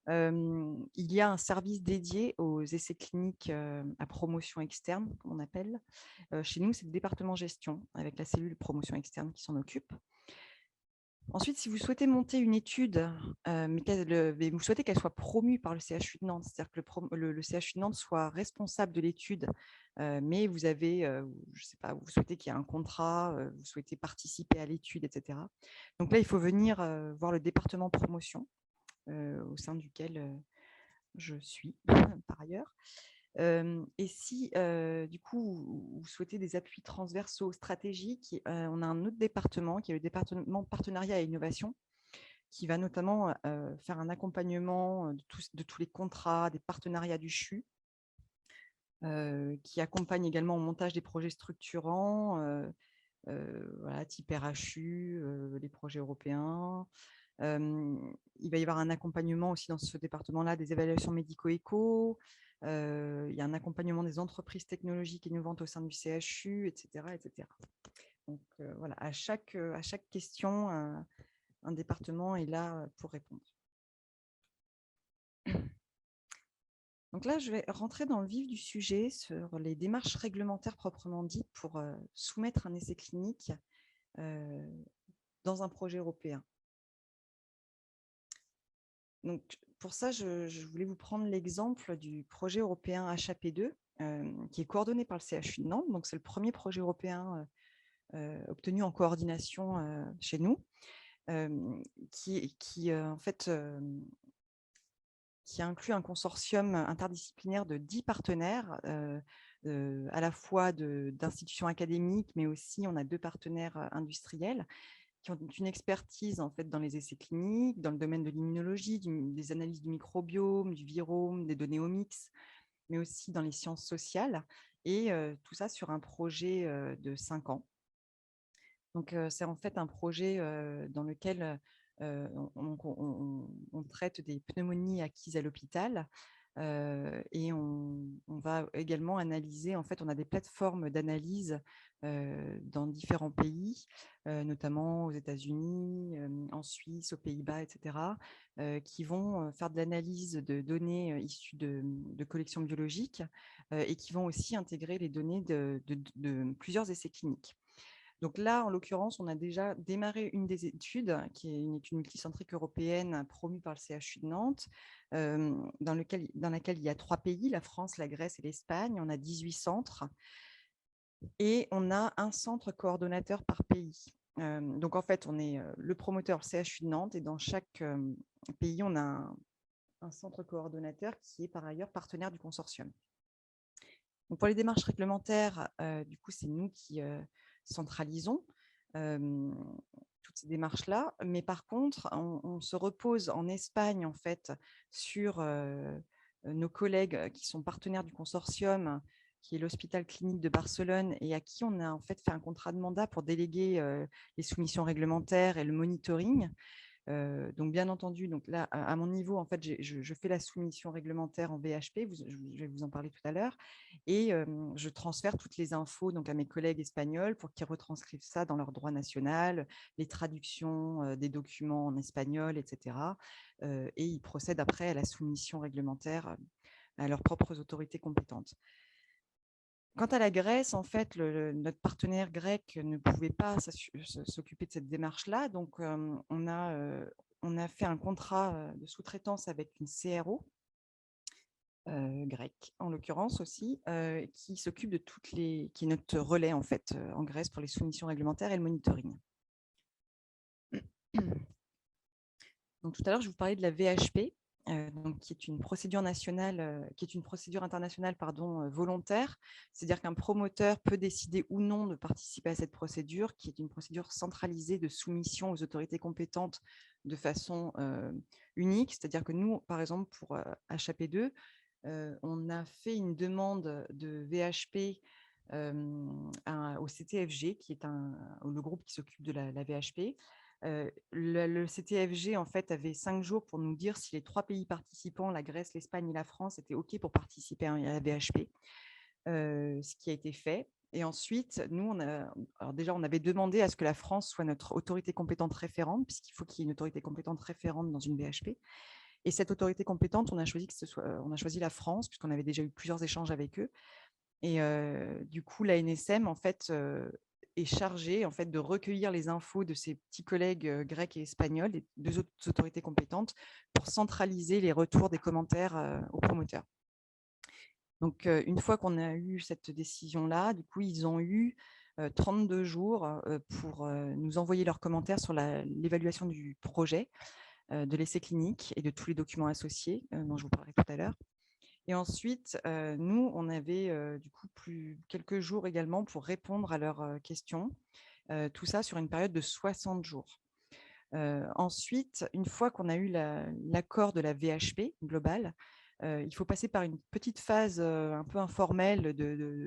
il y a un service dédié aux essais cliniques à promotion externe, comme on appelle. Chez nous, c'est le département gestion, avec la cellule promotion externe qui s'en occupe. Ensuite, si vous souhaitez monter une étude, mais vous souhaitez qu'elle soit promue par le CHU de Nantes, c'est-à-dire que le CHU de Nantes soit responsable de l'étude, mais vous avez, je sais pas, vous souhaitez qu'il y ait un contrat, vous souhaitez participer à l'étude, etc. Donc là, il faut venir voir le département promotion, au sein duquel je suis par ailleurs. Et si, du coup, vous souhaitez des appuis transversaux stratégiques, on a un autre département qui est le département partenariat et innovation, qui va notamment faire un accompagnement de tous les contrats, des partenariats du CHU, qui accompagne également au montage des projets structurants, voilà, type RHU, les projets européens. Il va y avoir un accompagnement aussi dans ce département-là des évaluations médico-éco. Il y a un accompagnement des entreprises technologiques innovantes au sein du CHU, etc. etc. Donc voilà, à chaque question, un département est là pour répondre. Donc là, je vais rentrer dans le vif du sujet sur les démarches réglementaires proprement dites pour soumettre un essai clinique dans un projet européen. Donc, pour ça, je voulais vous prendre l'exemple du projet européen HAP2, qui est coordonné par le CHU de Nantes. Donc, c'est le premier projet européen obtenu en coordination chez nous, qui inclut un consortium interdisciplinaire de 10 partenaires, à la fois d'institutions académiques, mais aussi on a 2 partenaires industriels qui ont une expertise en fait dans les essais cliniques, dans le domaine de l'immunologie, des analyses du microbiome, du virome, des données omics, mais aussi dans les sciences sociales, et tout ça sur un projet de 5 ans. Donc, c'est en fait un projet dans lequel on traite des pneumonies acquises à l'hôpital, et on va également analyser, en fait, on a des plateformes d'analyse dans différents pays, notamment aux États-Unis, en Suisse, aux Pays-Bas, etc., qui vont faire de l'analyse de données issues de collections biologiques, et qui vont aussi intégrer les données de plusieurs essais cliniques. Donc là, en l'occurrence, on a déjà démarré une des études, qui est une étude multicentrique européenne promue par le CHU de Nantes, dans laquelle il y a 3 pays, la France, la Grèce et l'Espagne. On a 18 centres et on a un centre coordonnateur par pays. Donc en fait, on est le promoteur, le CHU de Nantes, et dans chaque pays, on a un centre coordonnateur qui est par ailleurs partenaire du consortium. Donc pour les démarches réglementaires, du coup, c'est nous qui centralisons toutes ces démarches-là. Mais par contre, on se repose en Espagne, en fait, sur nos collègues qui sont partenaires du consortium, qui est l'hôpital clinique de Barcelone, et à qui on a en fait un contrat de mandat pour déléguer les soumissions réglementaires et le monitoring. Donc, bien entendu, donc là, à mon niveau, en fait, je fais la soumission réglementaire en VHP, je vais vous en parler tout à l'heure, et je transfère toutes les infos donc, à mes collègues espagnols pour qu'ils retranscrivent ça dans leur droit national, les traductions des documents en espagnol, etc. Et ils procèdent après à la soumission réglementaire à leurs propres autorités compétentes. Quant à la Grèce, en fait, notre partenaire grec ne pouvait pas s'occuper de cette démarche-là. Donc, on a fait un contrat de sous-traitance avec une CRO grecque, en l'occurrence aussi, qui s'occupe de qui est notre relais, en fait, en Grèce pour les soumissions réglementaires et le monitoring. Donc, tout à l'heure, je vous parlais de la VHP. donc, qui est une procédure internationale volontaire. C'est-à-dire qu'un promoteur peut décider ou non de participer à cette procédure, qui est une procédure centralisée de soumission aux autorités compétentes de façon unique. C'est-à-dire que nous, par exemple, pour HAP2, on a fait une demande de VHP au CTFG, qui est le groupe qui s'occupe de la VHP. Le CTFG, en fait, avait 5 jours pour nous dire si les 3 pays participants, la Grèce, l'Espagne et la France, étaient OK pour participer à la VHP, ce qui a été fait. Et ensuite, nous, alors déjà, on avait demandé à ce que la France soit notre autorité compétente référente, puisqu'il faut qu'il y ait une autorité compétente référente dans une VHP. Et cette autorité compétente, on a choisi la France, puisqu'on avait déjà eu plusieurs échanges avec eux. Et du coup, la NSM, en fait, est chargée en fait, de recueillir les infos de ses petits collègues grecs et espagnols, les 2 autres autorités compétentes, pour centraliser les retours des commentaires aux promoteurs. Donc, une fois qu'on a eu cette décision-là, du coup, ils ont eu 32 jours pour nous envoyer leurs commentaires sur l'évaluation du projet, de l'essai clinique et de tous les documents associés dont je vous parlerai tout à l'heure. Et ensuite, nous, on avait du coup quelques jours également pour répondre à leurs questions, tout ça sur une période de 60 jours. Ensuite, une fois qu'on a eu l'accord de la VHP globale, il faut passer par une petite phase un peu informelle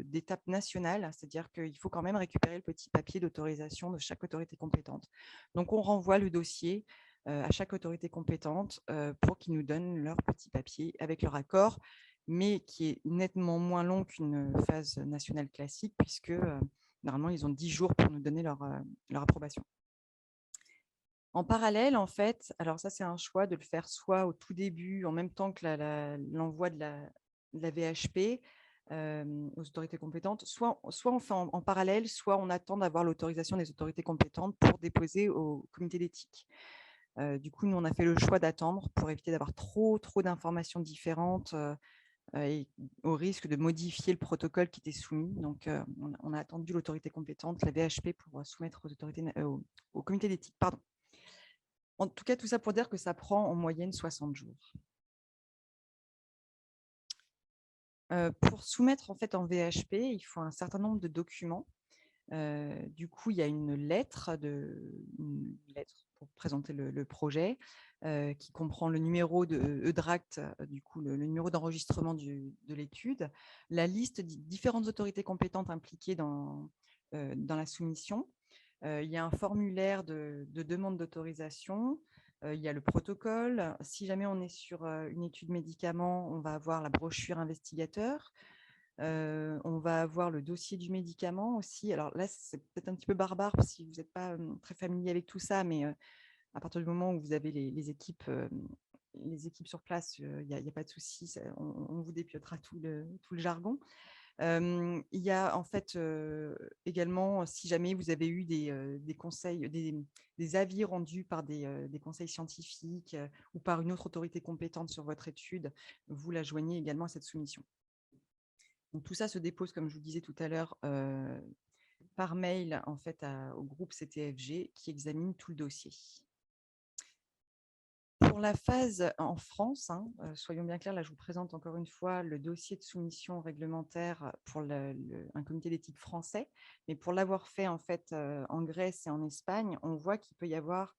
d'étape nationale, c'est-à-dire qu'il faut quand même récupérer le petit papier d'autorisation de chaque autorité compétente. Donc, on renvoie le dossier à chaque autorité compétente pour qu'ils nous donnent leur petit papier avec leur accord, mais qui est nettement moins long qu'une phase nationale classique, puisque normalement, ils ont 10 jours pour nous donner leur approbation. En parallèle, en fait, alors ça, c'est un choix de le faire soit au tout début, en même temps que l'envoi de la VHP aux autorités compétentes, soit on fait en parallèle, soit on attend d'avoir l'autorisation des autorités compétentes pour déposer au comité d'éthique. Du coup, nous, on a fait le choix d'attendre pour éviter d'avoir trop d'informations différentes et au risque de modifier le protocole qui était soumis. Donc, on a attendu l'autorité compétente, la VHP, pour soumettre au comité d'éthique. Pardon. En tout cas, tout ça pour dire que ça prend en moyenne 60 jours. Pour soumettre en fait en VHP, il faut un certain nombre de documents. Du coup, il y a une lettre pour présenter le projet qui comprend le numéro de EDRACT, du coup le numéro d'enregistrement de l'étude, la liste des différentes autorités compétentes impliquées dans la soumission. Il y a un formulaire de demande d'autorisation. Il y a le protocole. Si jamais on est sur une étude médicament, on va avoir la brochure investigateur. On va avoir le dossier du médicament aussi. Alors là, c'est peut-être un petit peu barbare si vous n'êtes pas très familier avec tout ça, mais à partir du moment où vous avez les équipes sur place, il n'y a pas de souci. On vous dépiotera tout le jargon. Il y a en fait également, si jamais vous avez eu des conseils, des avis rendus par des conseils scientifiques ou par une autre autorité compétente sur votre étude, vous la joignez également à cette soumission. Donc, tout ça se dépose, comme je vous disais tout à l'heure, par mail en fait, au groupe CTFG qui examine tout le dossier. Pour la phase en France, soyons bien clairs, là je vous présente encore une fois le dossier de soumission réglementaire pour un comité d'éthique français, mais pour l'avoir fait en fait en Grèce et en Espagne, on voit qu'il peut y avoir,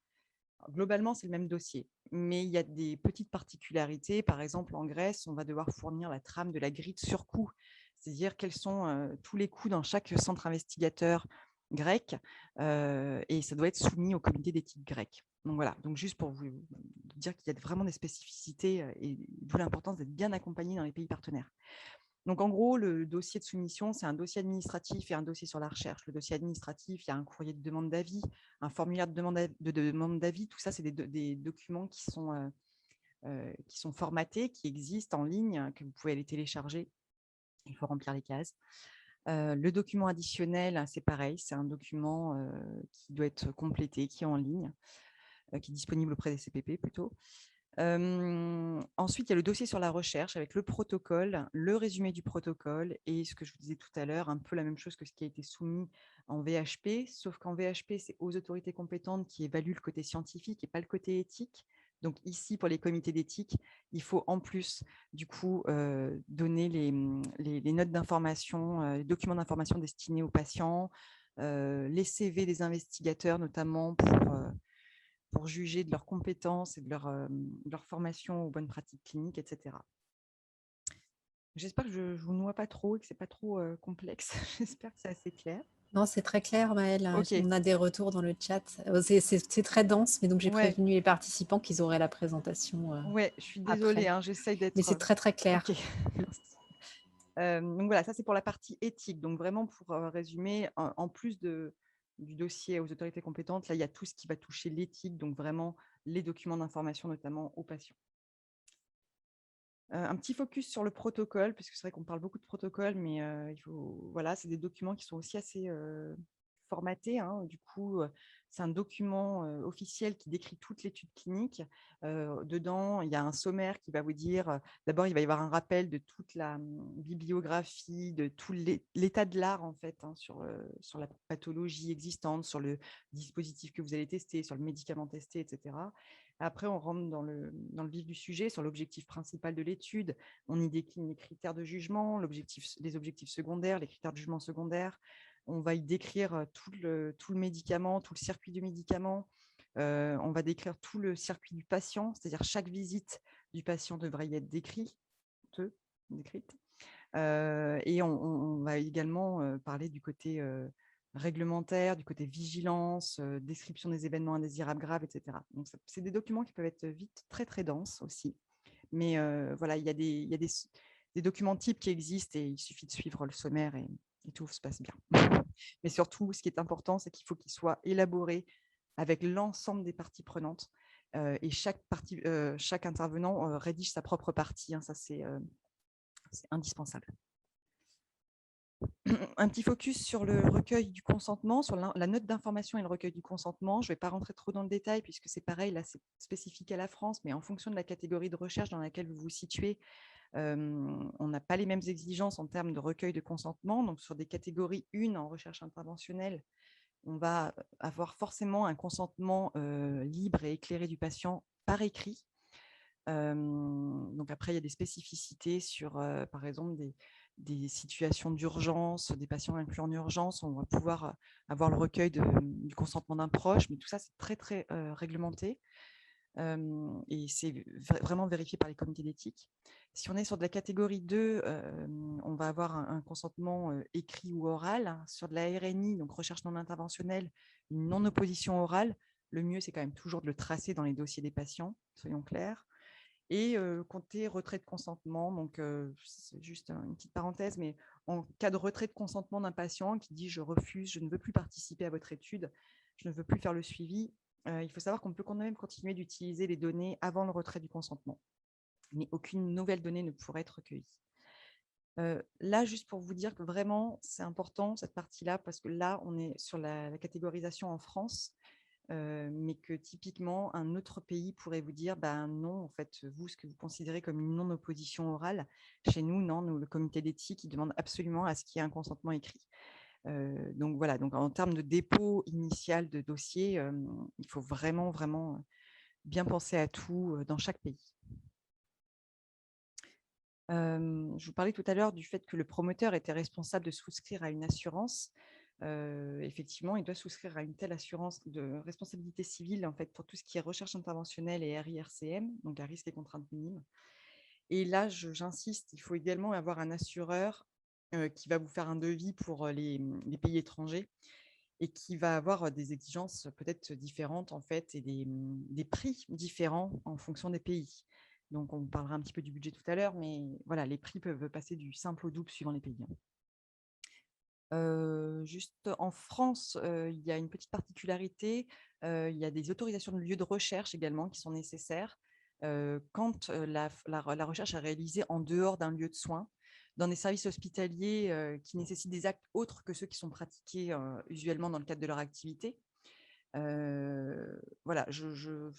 globalement c'est le même dossier, mais il y a des petites particularités. Par exemple, en Grèce, on va devoir fournir la trame de la grille de surcoût, c'est-à-dire quels sont tous les coûts dans chaque centre investigateur grec, et ça doit être soumis au comité d'éthique grec. Donc voilà, donc juste pour vous dire qu'il y a vraiment des spécificités et d'où l'importance d'être bien accompagné dans les pays partenaires. Donc en gros, le dossier de soumission, c'est un dossier administratif et un dossier sur la recherche. Le dossier administratif, il y a un courrier de demande d'avis, un formulaire de demande d'avis. Tout ça, c'est des documents qui sont formatés, qui existent en ligne, que vous pouvez aller télécharger. Il faut remplir les cases. Le document additionnel, c'est pareil, c'est un document qui doit être complété, qui est en ligne, qui est disponible auprès des CPP plutôt. Ensuite, il y a le dossier sur la recherche avec le protocole, le résumé du protocole et ce que je vous disais tout à l'heure, un peu la même chose que ce qui a été soumis en VHP, sauf qu'en VHP, c'est aux autorités compétentes qui évaluent le côté scientifique et pas le côté éthique. Donc ici, pour les comités d'éthique, il faut en plus, du coup, donner les notes d'information, les documents d'information destinés aux patients, les CV des investigateurs, notamment pour juger de leurs compétences et de leur formation aux bonnes pratiques cliniques, etc. J'espère que je ne vous noie pas trop et que ce n'est pas trop complexe. J'espère que c'est assez clair. Non, c'est très clair, Maëlle. Ok, On a des retours dans le chat. C'est très dense, mais donc j'ai ouais, prévenu les participants qu'ils auraient la présentation ouais, je suis désolée, après. hein, j'essaye Mais c'est d'être. très, très clair. Ok, merci. Donc voilà, ça c'est pour la partie éthique. Donc vraiment pour résumer, en plus du dossier aux autorités compétentes, là il y a tout ce qui va toucher l'éthique, donc vraiment les documents d'information, notamment aux patients. Un petit focus sur le protocole, puisque c'est vrai qu'on parle beaucoup de protocole, mais voilà, c'est des documents qui sont aussi assez formatés, hein. Du coup, c'est un document officiel qui décrit toute l'étude clinique. Dedans, il y a un sommaire qui va vous dire, d'abord, il va y avoir un rappel de toute la bibliographie, de tout l'état de l'art, en fait, hein, sur la pathologie existante, sur le dispositif que vous allez tester, sur le médicament testé, etc. Après, on rentre dans le vif du sujet, sur l'objectif principal de l'étude. On y décline les critères de jugement, les objectifs secondaires, les critères de jugement secondaires. On va y décrire tout le médicament, tout le circuit du médicament. On va décrire tout le circuit du patient, c'est-à-dire chaque visite du patient devrait y être décrite. Et on va également parler du côté réglementaire, du côté vigilance, description des événements indésirables graves, etc. Donc, c'est des documents qui peuvent être vite très, très denses aussi. Mais voilà, il y a des documents types qui existent et il suffit de suivre le sommaire et tout se passe bien. Mais surtout, ce qui est important, c'est qu'il faut qu'il soit élaboré avec l'ensemble des parties prenantes et chaque intervenant rédige sa propre partie, hein, ça, c'est indispensable. Un petit focus sur le recueil du consentement, sur la note d'information et le recueil du consentement. Je ne vais pas rentrer trop dans le détail puisque c'est pareil, là c'est spécifique à la France, mais en fonction de la catégorie de recherche dans laquelle vous vous situez, on n'a pas les mêmes exigences en termes de recueil de consentement. Donc sur des catégories 1 en recherche interventionnelle, on va avoir forcément un consentement libre et éclairé du patient par écrit. Donc après, il y a des spécificités sur, par exemple, des situations d'urgence, des patients inclus en urgence. On va pouvoir avoir le recueil du consentement d'un proche, mais tout ça, c'est très, très réglementé. Et c'est vraiment vérifié par les comités d'éthique. Si on est sur de la catégorie 2, on va avoir un consentement écrit ou oral. Sur de la RNI, donc recherche non interventionnelle, une non-opposition orale. Le mieux, c'est quand même toujours de le tracer dans les dossiers des patients, soyons clairs. Et compter retrait de consentement, donc c'est juste une petite parenthèse, mais en cas de retrait de consentement d'un patient qui dit « je refuse, je ne veux plus participer à votre étude, je ne veux plus faire le suivi », il faut savoir qu'on peut quand même continuer d'utiliser les données avant le retrait du consentement, mais aucune nouvelle donnée ne pourrait être recueillie. Là, juste pour vous dire que vraiment, c'est important cette partie-là, parce que là, on est sur la catégorisation en France, mais que typiquement, un autre pays pourrait vous dire bah, non, en fait, vous, ce que vous considérez comme une non-opposition orale, chez nous, non, nous, le comité d'éthique, il demande absolument à ce qu'il y ait un consentement écrit. Donc voilà, donc en termes de dépôt initial de dossier, il faut vraiment, vraiment bien penser à tout dans chaque pays. Je vous parlais tout à l'heure du fait que le promoteur était responsable de souscrire à une assurance. Effectivement, il doit souscrire à une telle assurance de responsabilité civile en fait, pour tout ce qui est recherche interventionnelle et RIRCM, donc à risque et contraintes minimes. Et là, j'insiste, il faut également avoir un assureur qui va vous faire un devis pour les pays étrangers et qui va avoir des exigences peut-être différentes en fait et des prix différents en fonction des pays. Donc, on parlera un petit peu du budget tout à l'heure, mais voilà, les prix peuvent passer du simple au double suivant les pays. Juste en France, il y a une petite particularité, il y a des autorisations de lieux de recherche également qui sont nécessaires quand la recherche est réalisée en dehors d'un lieu de soins, dans des services hospitaliers qui nécessitent des actes autres que ceux qui sont pratiqués usuellement dans le cadre de leur activité. Voilà, je ne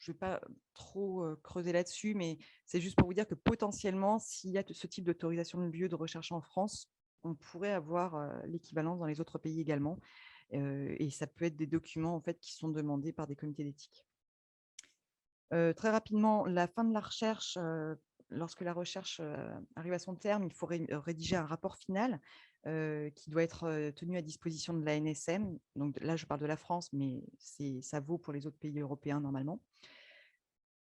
vais pas trop creuser là-dessus, mais c'est juste pour vous dire que potentiellement, s'il y a ce type d'autorisation de lieu de recherche en France, on pourrait avoir l'équivalence dans les autres pays également. Et ça peut être des documents en fait, qui sont demandés par des comités d'éthique. Très rapidement, la fin de la recherche, lorsque la recherche arrive à son terme, il faut rédiger un rapport final qui doit être tenu à disposition de l'ANSM. Donc là, je parle de la France, mais ça vaut pour les autres pays européens normalement.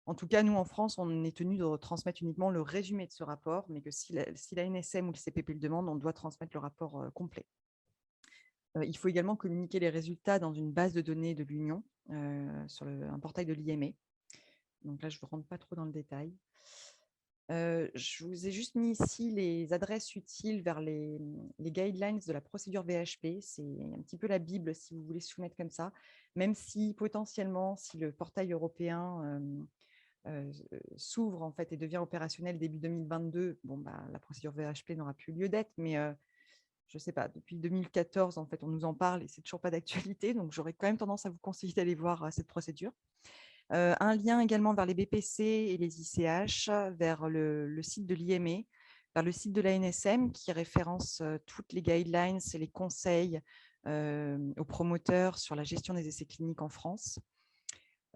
En tout cas, nous, en France, on est tenu de transmettre uniquement le résumé de ce rapport, mais que si l'ANSM ou le CPP le demande, on doit transmettre le rapport complet. Il faut également communiquer les résultats dans une base de données de l'Union, sur un portail de l'IME. Donc là, je ne rentre pas trop dans le détail. Je vous ai juste mis ici les adresses utiles vers les guidelines de la procédure VHP. C'est un petit peu la Bible, si vous voulez soumettre comme ça, même si potentiellement, si le portail européen s'ouvre en fait et devient opérationnel début 2022, la procédure VHP n'aura plus lieu d'être, mais je ne sais pas, depuis 2014, en fait, on nous en parle et c'est toujours pas d'actualité, donc j'aurais quand même tendance à vous conseiller d'aller voir cette procédure. Un lien également vers les BPC et les ICH, vers le site de l'IME, vers le site de l'ANSM qui référence toutes les guidelines et les conseils aux promoteurs sur la gestion des essais cliniques en France.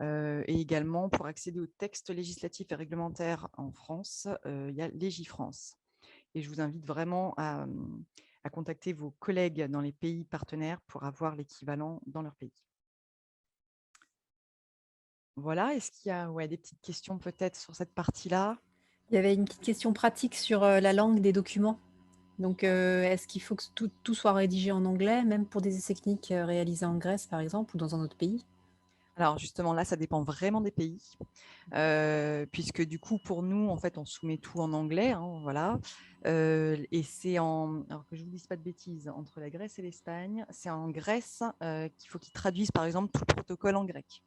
Et également, pour accéder aux textes législatifs et réglementaires en France, il y a Légifrance. Et je vous invite vraiment à contacter vos collègues dans les pays partenaires pour avoir l'équivalent dans leur pays. Voilà, est-ce qu'il y a des petites questions peut-être sur cette partie-là? Il y avait une petite question pratique sur la langue des documents. Donc, est-ce qu'il faut que tout soit rédigé en anglais, même pour des essais cliniques réalisés en Grèce, par exemple, ou dans un autre pays? Alors justement, là, ça dépend vraiment des pays, puisque du coup, pour nous, en fait, on soumet tout en anglais, hein, voilà. Et c'est alors que je ne vous dise pas de bêtises, entre la Grèce et l'Espagne, c'est en Grèce qu'il faut qu'ils traduisent, par exemple, tout le protocole en grec.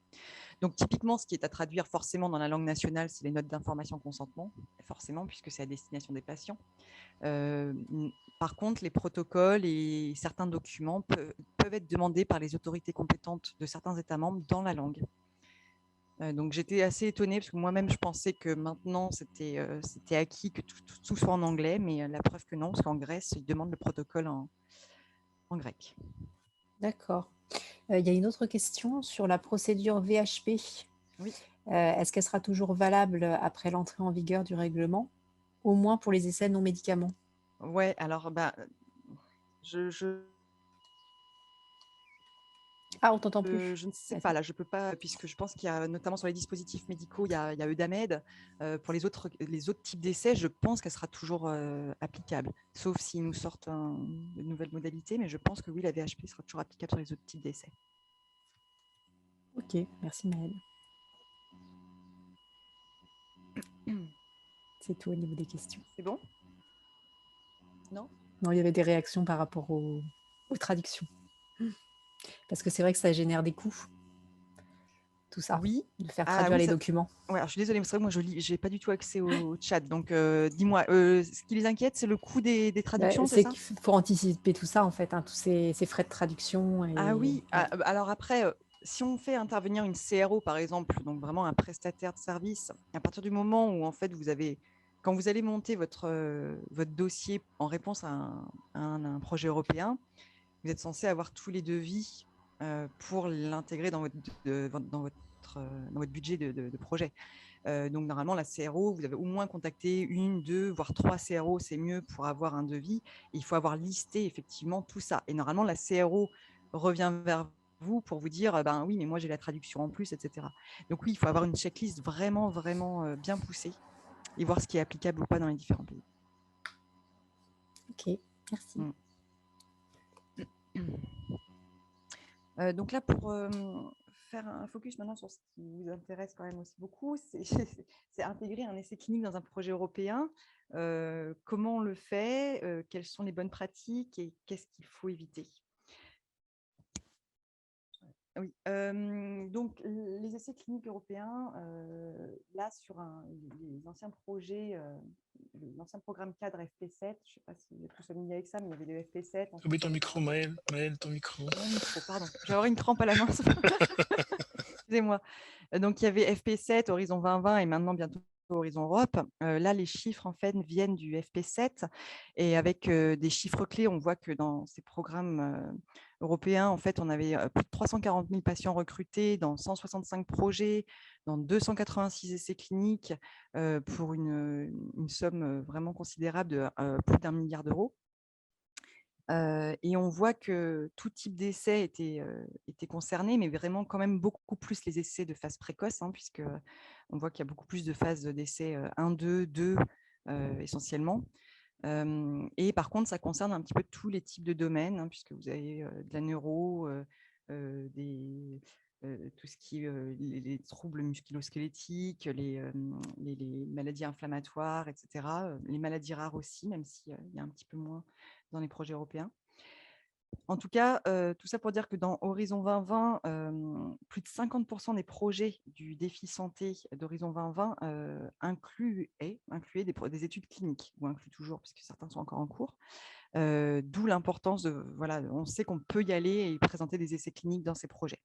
Donc typiquement, ce qui est à traduire forcément dans la langue nationale, c'est les notes d'information consentement, forcément, puisque c'est à destination des patients. Par contre, les protocoles et certains documents peuvent être demandés par les autorités compétentes de certains États membres dans la langue. Donc j'étais assez étonnée parce que moi-même je pensais que maintenant c'était acquis que tout soit en anglais, mais la preuve que non, parce qu'en Grèce ils demandent le protocole en grec. D'accord. Il y a une autre question sur la procédure VHP. Oui. Est-ce qu'elle sera toujours valable après l'entrée en vigueur du règlement, au moins pour les essais non médicaments? Ouais, alors je Ah, on t'entend plus. ne sais pas, là, je peux pas, puisque je pense qu'il y a, notamment sur les dispositifs médicaux, il y a Eudamed. Pour les autres types d'essais, je pense qu'elle sera toujours applicable, sauf s'ils nous sortent de nouvelles modalités, mais je pense que oui, la VHP sera toujours applicable sur les autres types d'essais. Ok, merci Maëlle. C'est tout au niveau des questions. C'est bon? Non? Non, il y avait des réactions par rapport aux traductions. Parce que c'est vrai que ça génère des coûts, tout ça, Oui. de faire traduire les documents. Ouais, alors je suis désolée, mais c'est vrai que moi, je n'ai pas du tout accès au chat. Donc, dis-moi, ce qui les inquiète, c'est le coût des traductions, c'est ça? Pour anticiper tout ça, en fait, hein, tous ces frais de traduction. Ah oui, Ouais. alors après, si on fait intervenir une CRO, par exemple, donc vraiment un prestataire de service, à partir du moment où, en fait, quand vous allez monter votre dossier en réponse à un projet européen, vous êtes censé avoir tous les devis pour l'intégrer dans votre budget de projet. Donc, normalement, la CRO, vous avez au moins contacté 1, 2, voire 3 CRO, c'est mieux pour avoir un devis. Et il faut avoir listé effectivement tout ça. Et normalement, la CRO revient vers vous pour vous dire oui, mais moi j'ai la traduction en plus, etc. Donc oui, il faut avoir une checklist vraiment, vraiment bien poussée et voir ce qui est applicable ou pas dans les différents pays. Ok, merci. Donc là, pour faire un focus maintenant sur ce qui vous intéresse quand même aussi beaucoup, c'est intégrer un essai clinique dans un projet européen. Comment on le fait? Quelles sont les bonnes pratiques et qu'est-ce qu'il faut éviter? Oui, donc les essais cliniques européens, là sur les anciens projets, l'ancien programme cadre FP7, je ne sais pas si vous êtes tous familiers avec ça, mais il y avait le FP7. Oui, ton micro, Maëlle, ton micro. Mon micro, pardon, je vais avoir une crampe à la main. Excusez-moi. Donc il y avait FP7, Horizon 2020 et maintenant bientôt Horizon Europe. Là, les chiffres en fait viennent du FP7 et avec des chiffres clés, on voit que dans ces programmes européens, en fait, on avait plus de 340 000 patients recrutés dans 165 projets, dans 286 essais cliniques pour une somme vraiment considérable de plus d'1 milliard d'euros. Et on voit que tout type d'essai était concerné, mais vraiment quand même beaucoup plus les essais de phase précoce, puisque on voit qu'il y a beaucoup plus de phases d'essai 1, 2, 2 essentiellement. Et par contre, ça concerne un petit peu tous les types de domaines, puisque vous avez de la neuro, tout ce qui est les troubles musculo-squelettiques, les maladies inflammatoires, etc. Les maladies rares aussi, même s'il y a un petit peu moins dans les projets européens. En tout cas, tout ça pour dire que dans Horizon 2020, plus de 50% des projets du défi santé d'Horizon 2020 incluaient des études cliniques, ou incluent toujours, puisque certains sont encore en cours. D'où l'importance on sait qu'on peut y aller et présenter des essais cliniques dans ces projets.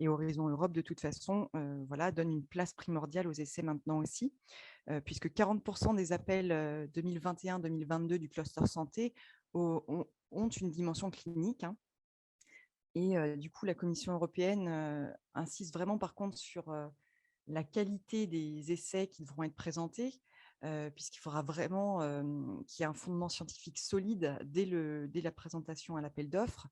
Et Horizon Europe, de toute façon, donne une place primordiale aux essais maintenant aussi, puisque 40% des appels 2021-2022 du cluster santé ont une dimension clinique. Et du coup, la Commission européenne insiste vraiment, par contre, sur la qualité des essais qui devront être présentés, puisqu'il faudra vraiment qu'il y ait un fondement scientifique solide dès la présentation à l'appel d'offres,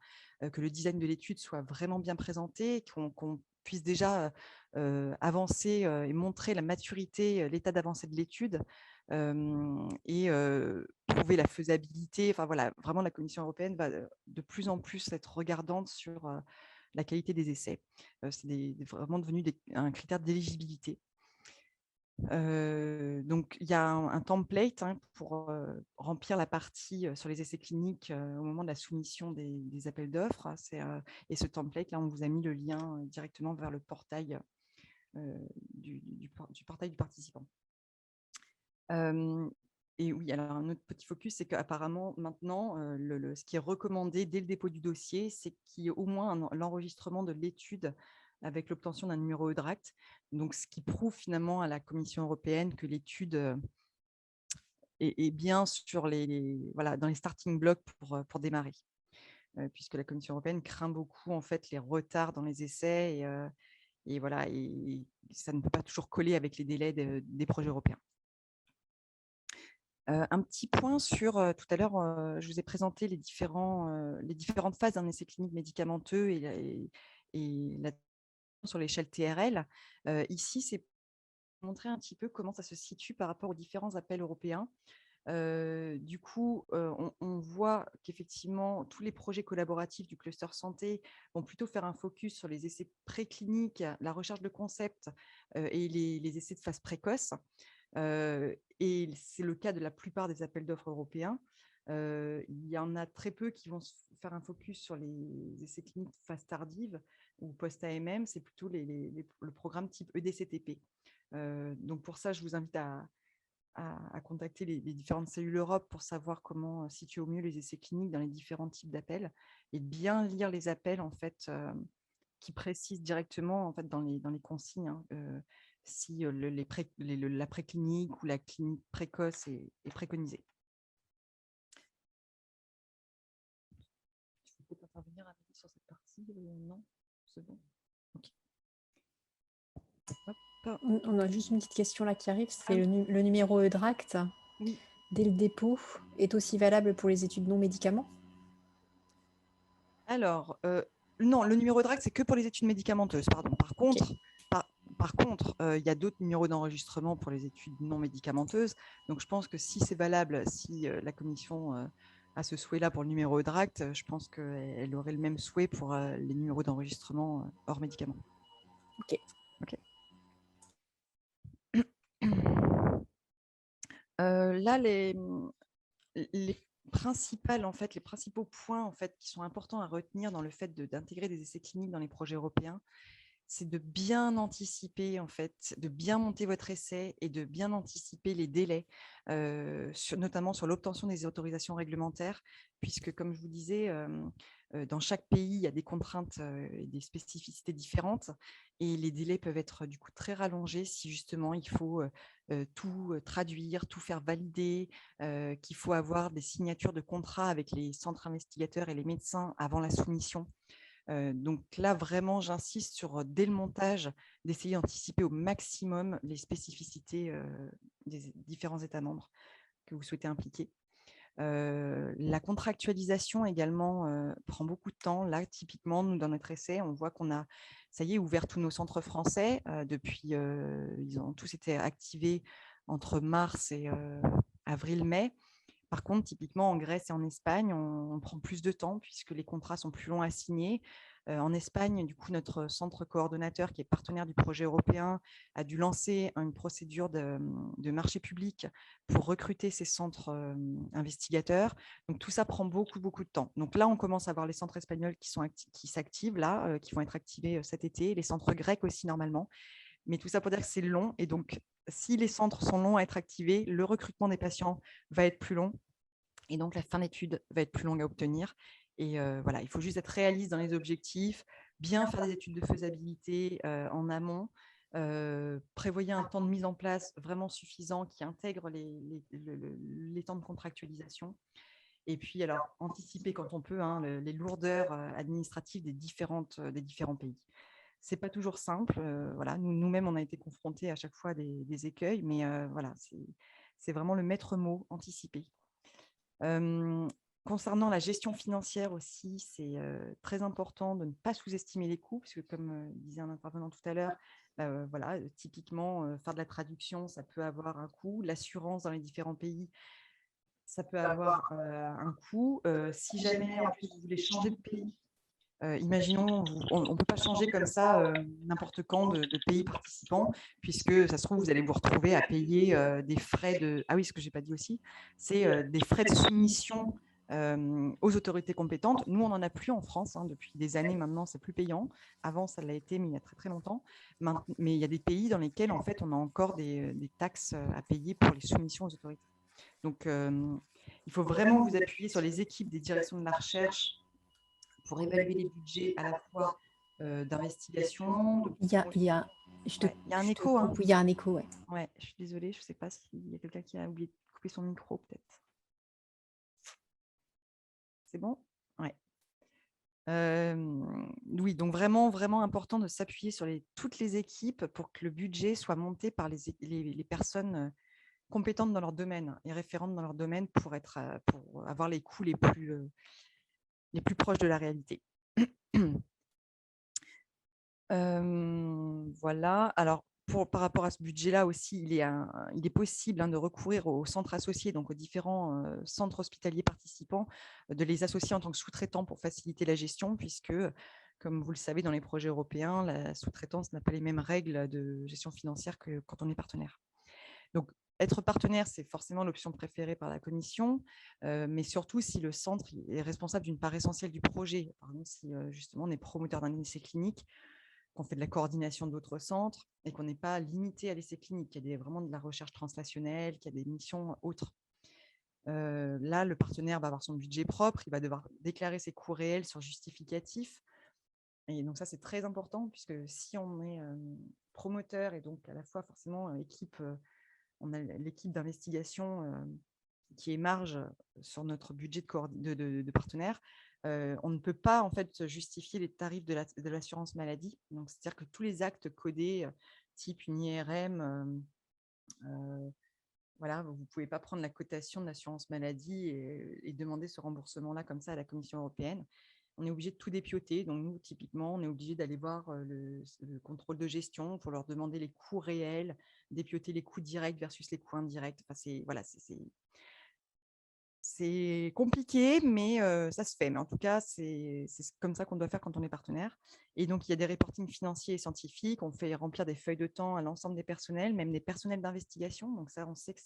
que le design de l'étude soit vraiment bien présenté, qu'on puisse déjà avancer et montrer la maturité, l'état d'avancée de l'étude, et prouver la faisabilité. Enfin voilà, vraiment la Commission européenne va de plus en plus être regardante sur la qualité des essais. C'est vraiment devenu un critère d'éligibilité. Donc, il y a un template pour remplir la partie sur les essais cliniques au moment de la soumission des appels d'offres. Et ce template-là, on vous a mis le lien directement vers le portail du portail du participant. Et oui, alors un autre petit focus, c'est qu'apparemment, maintenant, ce qui est recommandé dès le dépôt du dossier, c'est qu'il y ait au moins l'enregistrement de l'étude avec l'obtention d'un numéro EUDRACT. Donc, ce qui prouve finalement à la Commission européenne que l'étude est bien dans les starting blocks pour démarrer. Puisque la Commission européenne craint beaucoup en fait les retards dans les essais et ça ne peut pas toujours coller avec les délais des projets européens. Un petit point sur, tout à l'heure, je vous ai présenté les différentes phases d'un essai clinique médicamenteux et sur l'échelle TRL. Ici, c'est pour montrer un petit peu comment ça se situe par rapport aux différents appels européens. Du coup, on voit qu'effectivement, tous les projets collaboratifs du cluster santé vont plutôt faire un focus sur les essais précliniques, la recherche de concepts et les essais de phase précoce. Et c'est le cas de la plupart des appels d'offres européens. Il y en a très peu qui vont faire un focus sur les essais cliniques phase tardive ou post-AMM, c'est plutôt le programme type EDCTP. Donc pour ça, je vous invite à contacter les différentes cellules Europe pour savoir comment situer au mieux les essais cliniques dans les différents types d'appels et de bien lire les appels en fait, qui précisent directement en fait, dans les consignes si la préclinique ou la clinique précoce est préconisée. Je peux peut-être intervenir sur cette partie, non? C'est bon. Okay. On a juste une petite question là qui arrive, c'est le numéro EUDRACT, oui, dès le dépôt, est aussi valable pour les études non médicaments? Alors, non, le numéro EUDRACT, c'est que pour les études médicamenteuses, pardon. Par contre, okay. Par contre, il y a d'autres numéros d'enregistrement pour les études non médicamenteuses. Donc, je pense que si c'est valable, si la Commission a ce souhait-là pour le numéro EUDRACT, je pense qu'elle aurait le même souhait pour les numéros d'enregistrement hors médicaments. Ok. Okay. Là, les principaux points en fait, qui sont importants à retenir dans le fait d'intégrer des essais cliniques dans les projets européens, c'est de bien anticiper, en fait, de bien monter votre essai et de bien anticiper les délais, notamment sur l'obtention des autorisations réglementaires, puisque, comme je vous disais, dans chaque pays, il y a des contraintes et des spécificités différentes, et les délais peuvent être du coup très rallongés si justement il faut tout traduire, tout faire valider, qu'il faut avoir des signatures de contrats avec les centres investigateurs et les médecins avant la soumission. Donc là, vraiment, j'insiste sur, dès le montage, d'essayer d'anticiper au maximum les spécificités des différents États membres que vous souhaitez impliquer. La contractualisation également prend beaucoup de temps. Là, typiquement, nous, dans notre essai, on voit qu'on a, ça y est, ouvert tous nos centres français. Depuis, ils ont tous été activés entre mars et avril-mai. Par contre, typiquement, en Grèce et en Espagne, on prend plus de temps puisque les contrats sont plus longs à signer. En Espagne, du coup, notre centre coordonnateur, qui est partenaire du projet européen, a dû lancer une procédure de marché public pour recruter ces centres investigateurs. Donc, tout ça prend beaucoup, beaucoup de temps. Donc là, on commence à voir les centres espagnols qui s'activent, là, qui vont être activés cet été, les centres grecs aussi, normalement. Mais tout ça pour dire que c'est long. Et donc, si les centres sont longs à être activés, le recrutement des patients va être plus long. Et donc, la fin d'étude va être plus longue à obtenir. Et voilà, il faut juste être réaliste dans les objectifs, bien faire des études de faisabilité en amont, prévoyez un temps de mise en place vraiment suffisant qui intègre les temps de contractualisation. Et puis, alors, anticiper quand on peut les lourdeurs administratives des différents pays. C'est pas toujours simple. Voilà, nous-mêmes, on a été confrontés à chaque fois à des écueils, mais voilà, c'est vraiment le maître mot, anticiper. Concernant la gestion financière aussi, c'est très important de ne pas sous-estimer les coûts, parce que comme disait un intervenant tout à l'heure, voilà, typiquement, faire de la traduction, ça peut avoir un coût. L'assurance dans les différents pays, ça peut avoir un coût. Si jamais, en plus, vous voulez changer de pays, imaginons, on ne peut pas changer comme ça n'importe quand de pays participant, puisque ça se trouve, vous allez vous retrouver à payer des frais de… Ah oui, ce que je n'ai pas dit aussi, c'est des frais de soumission aux autorités compétentes. Nous, on n'en a plus en France. Depuis des années maintenant, c'est plus payant. Avant, ça l'a été, mais il y a très, très longtemps. Mais il y a des pays dans lesquels, en fait, on a encore des taxes à payer pour les soumissions aux autorités. Donc, il faut vraiment vous appuyer sur les équipes des directions de la recherche pour évaluer les budgets à la fois d'investigation. Il y a un écho. Il y a un écho, ouais. Ouais, je suis désolée, je ne sais pas s'il y a quelqu'un qui a oublié de couper son micro, peut-être. C'est bon ? Ouais. Oui, donc vraiment, vraiment important de s'appuyer sur toutes les équipes pour que le budget soit monté par les personnes compétentes dans leur domaine et référentes dans leur domaine pour avoir les coûts les plus proches de la réalité. Voilà. Alors, par rapport à ce budget-là aussi, il est possible de recourir aux centres associés, donc aux différents centres hospitaliers participants, de les associer en tant que sous-traitants pour faciliter la gestion, puisque, comme vous le savez, dans les projets européens, la sous-traitance n'a pas les mêmes règles de gestion financière que quand on est partenaire. Donc, être partenaire, c'est forcément l'option préférée par la commission, mais surtout si le centre est responsable d'une part essentielle du projet. Par exemple, si justement on est promoteur d'un essai clinique, qu'on fait de la coordination d'autres centres et qu'on n'est pas limité à l'essai clinique, qu'il y a vraiment de la recherche translationnelle, qu'il y a des missions autres. Là, le partenaire va avoir son budget propre, il va devoir déclarer ses coûts réels sur justificatif. Et donc ça, c'est très important, puisque si on est promoteur et donc à la fois forcément on a l'équipe d'investigation qui émarge sur notre budget de partenaire, on ne peut pas en fait justifier les tarifs de l'assurance maladie. Donc, c'est-à-dire que tous les actes codés, type une IRM, voilà, vous ne pouvez pas prendre la cotation de l'assurance maladie et demander ce remboursement-là comme ça à la Commission européenne. On est obligé de tout dépioter. Donc, nous, typiquement, on est obligé d'aller voir le contrôle de gestion pour leur demander les coûts réels, dépioter les coûts directs versus les coûts indirects. Enfin, c'est compliqué, mais ça se fait. Mais en tout cas, c'est comme ça qu'on doit faire quand on est partenaire. Et donc, il y a des reportings financiers et scientifiques. On fait remplir des feuilles de temps à l'ensemble des personnels, même des personnels d'investigation. Donc ça, on sait que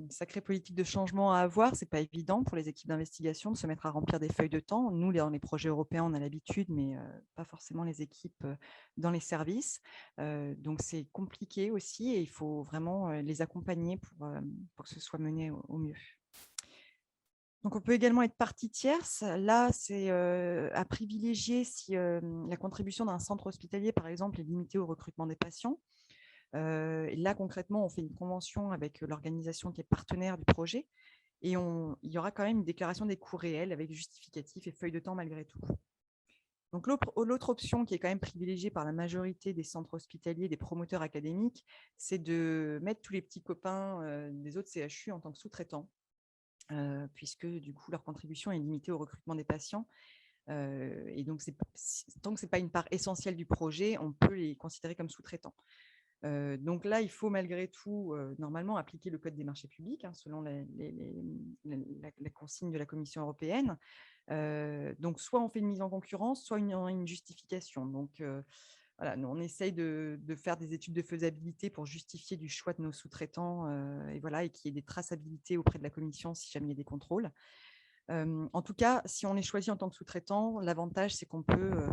Sacrée politique de changement à avoir, c'est pas évident pour les équipes d'investigation de se mettre à remplir des feuilles de temps. Nous, dans les projets européens, on a l'habitude, mais pas forcément les équipes dans les services. Donc, c'est compliqué aussi et il faut vraiment les accompagner pour que ce soit mené au mieux. Donc, on peut également être partie tierce. Là, c'est à privilégier si la contribution d'un centre hospitalier, par exemple, est limitée au recrutement des patients. Et là, concrètement, on fait une convention avec l'organisation qui est partenaire du projet et il y aura quand même une déclaration des coûts réels avec justificatif et feuille de temps malgré tout. Donc, l'autre option qui est quand même privilégiée par la majorité des centres hospitaliers, des promoteurs académiques, c'est de mettre tous les petits copains des autres CHU en tant que sous-traitants, puisque du coup, leur contribution est limitée au recrutement des patients. Et donc, tant que ce n'est pas une part essentielle du projet, on peut les considérer comme sous-traitants. Donc là, il faut malgré tout, normalement, appliquer le code des marchés publics, selon la consigne de la Commission européenne. Donc, soit on fait une mise en concurrence, soit une justification. Donc, voilà, nous, on essaye de faire des études de faisabilité pour justifier du choix de nos sous-traitants et qu'il y ait des traçabilités auprès de la Commission si jamais il y a des contrôles. En tout cas, si on est choisi en tant que sous-traitant, l'avantage, c'est qu'on peut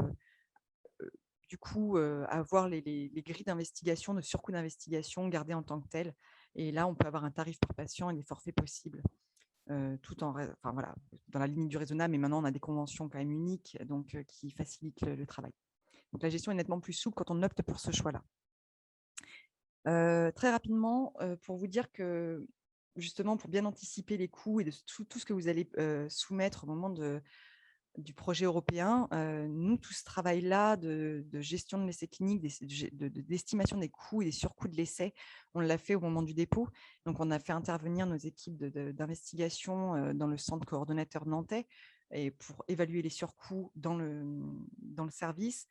du coup avoir les grilles d'investigation, de surcoût d'investigation gardées en tant que telles. Et là, on peut avoir un tarif par patient et des forfaits possibles, tout dans la limite du raisonnable. Mais maintenant, on a des conventions quand même uniques donc, qui facilitent le travail. Donc, la gestion est nettement plus souple quand on opte pour ce choix-là. Très rapidement, pour vous dire que justement, pour bien anticiper les coûts et de tout ce que vous allez soumettre au moment du projet européen, nous, tout ce travail-là de gestion de l'essai clinique, d'estimation des coûts et des surcoûts de l'essai, on l'a fait au moment du dépôt. Donc, on a fait intervenir nos équipes d'investigation dans le centre coordonnateur nantais et pour évaluer les surcoûts dans le service.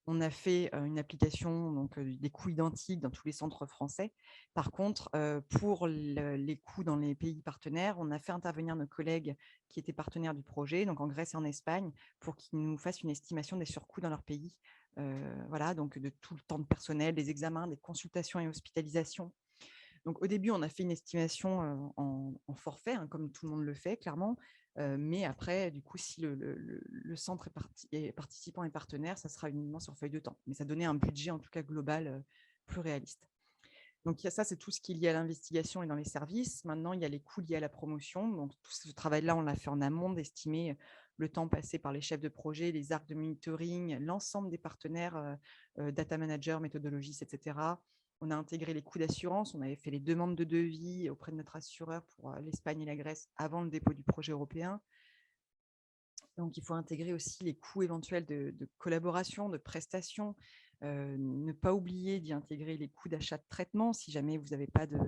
On a fait une application, donc des coûts identiques dans tous les centres français. Par contre, pour les coûts dans les pays partenaires, on a fait intervenir nos collègues qui étaient partenaires du projet, donc en Grèce et en Espagne, pour qu'ils nous fassent une estimation des surcoûts dans leur pays. Voilà, donc de tout le temps de personnel, des examens, des consultations et hospitalisations. Donc, au début, on a fait une estimation en forfait, comme tout le monde le fait, clairement. Mais après, du coup, si le centre est participant et partenaire, ça sera uniquement sur feuille de temps. Mais ça donnait un budget, en tout cas global, plus réaliste. Donc, ça, c'est tout ce qui est lié à l'investigation et dans les services. Maintenant, il y a les coûts liés à la promotion. Donc, tout ce travail-là, on l'a fait en amont, d'estimer le temps passé par les chefs de projet, les arcs de monitoring, l'ensemble des partenaires, data managers, méthodologistes, etc. On a intégré les coûts d'assurance. On avait fait les demandes de devis auprès de notre assureur pour l'Espagne et la Grèce avant le dépôt du projet européen. Donc, il faut intégrer aussi les coûts éventuels de collaboration, de prestations. Ne pas oublier d'y intégrer les coûts d'achat de traitement si jamais vous n'avez pas de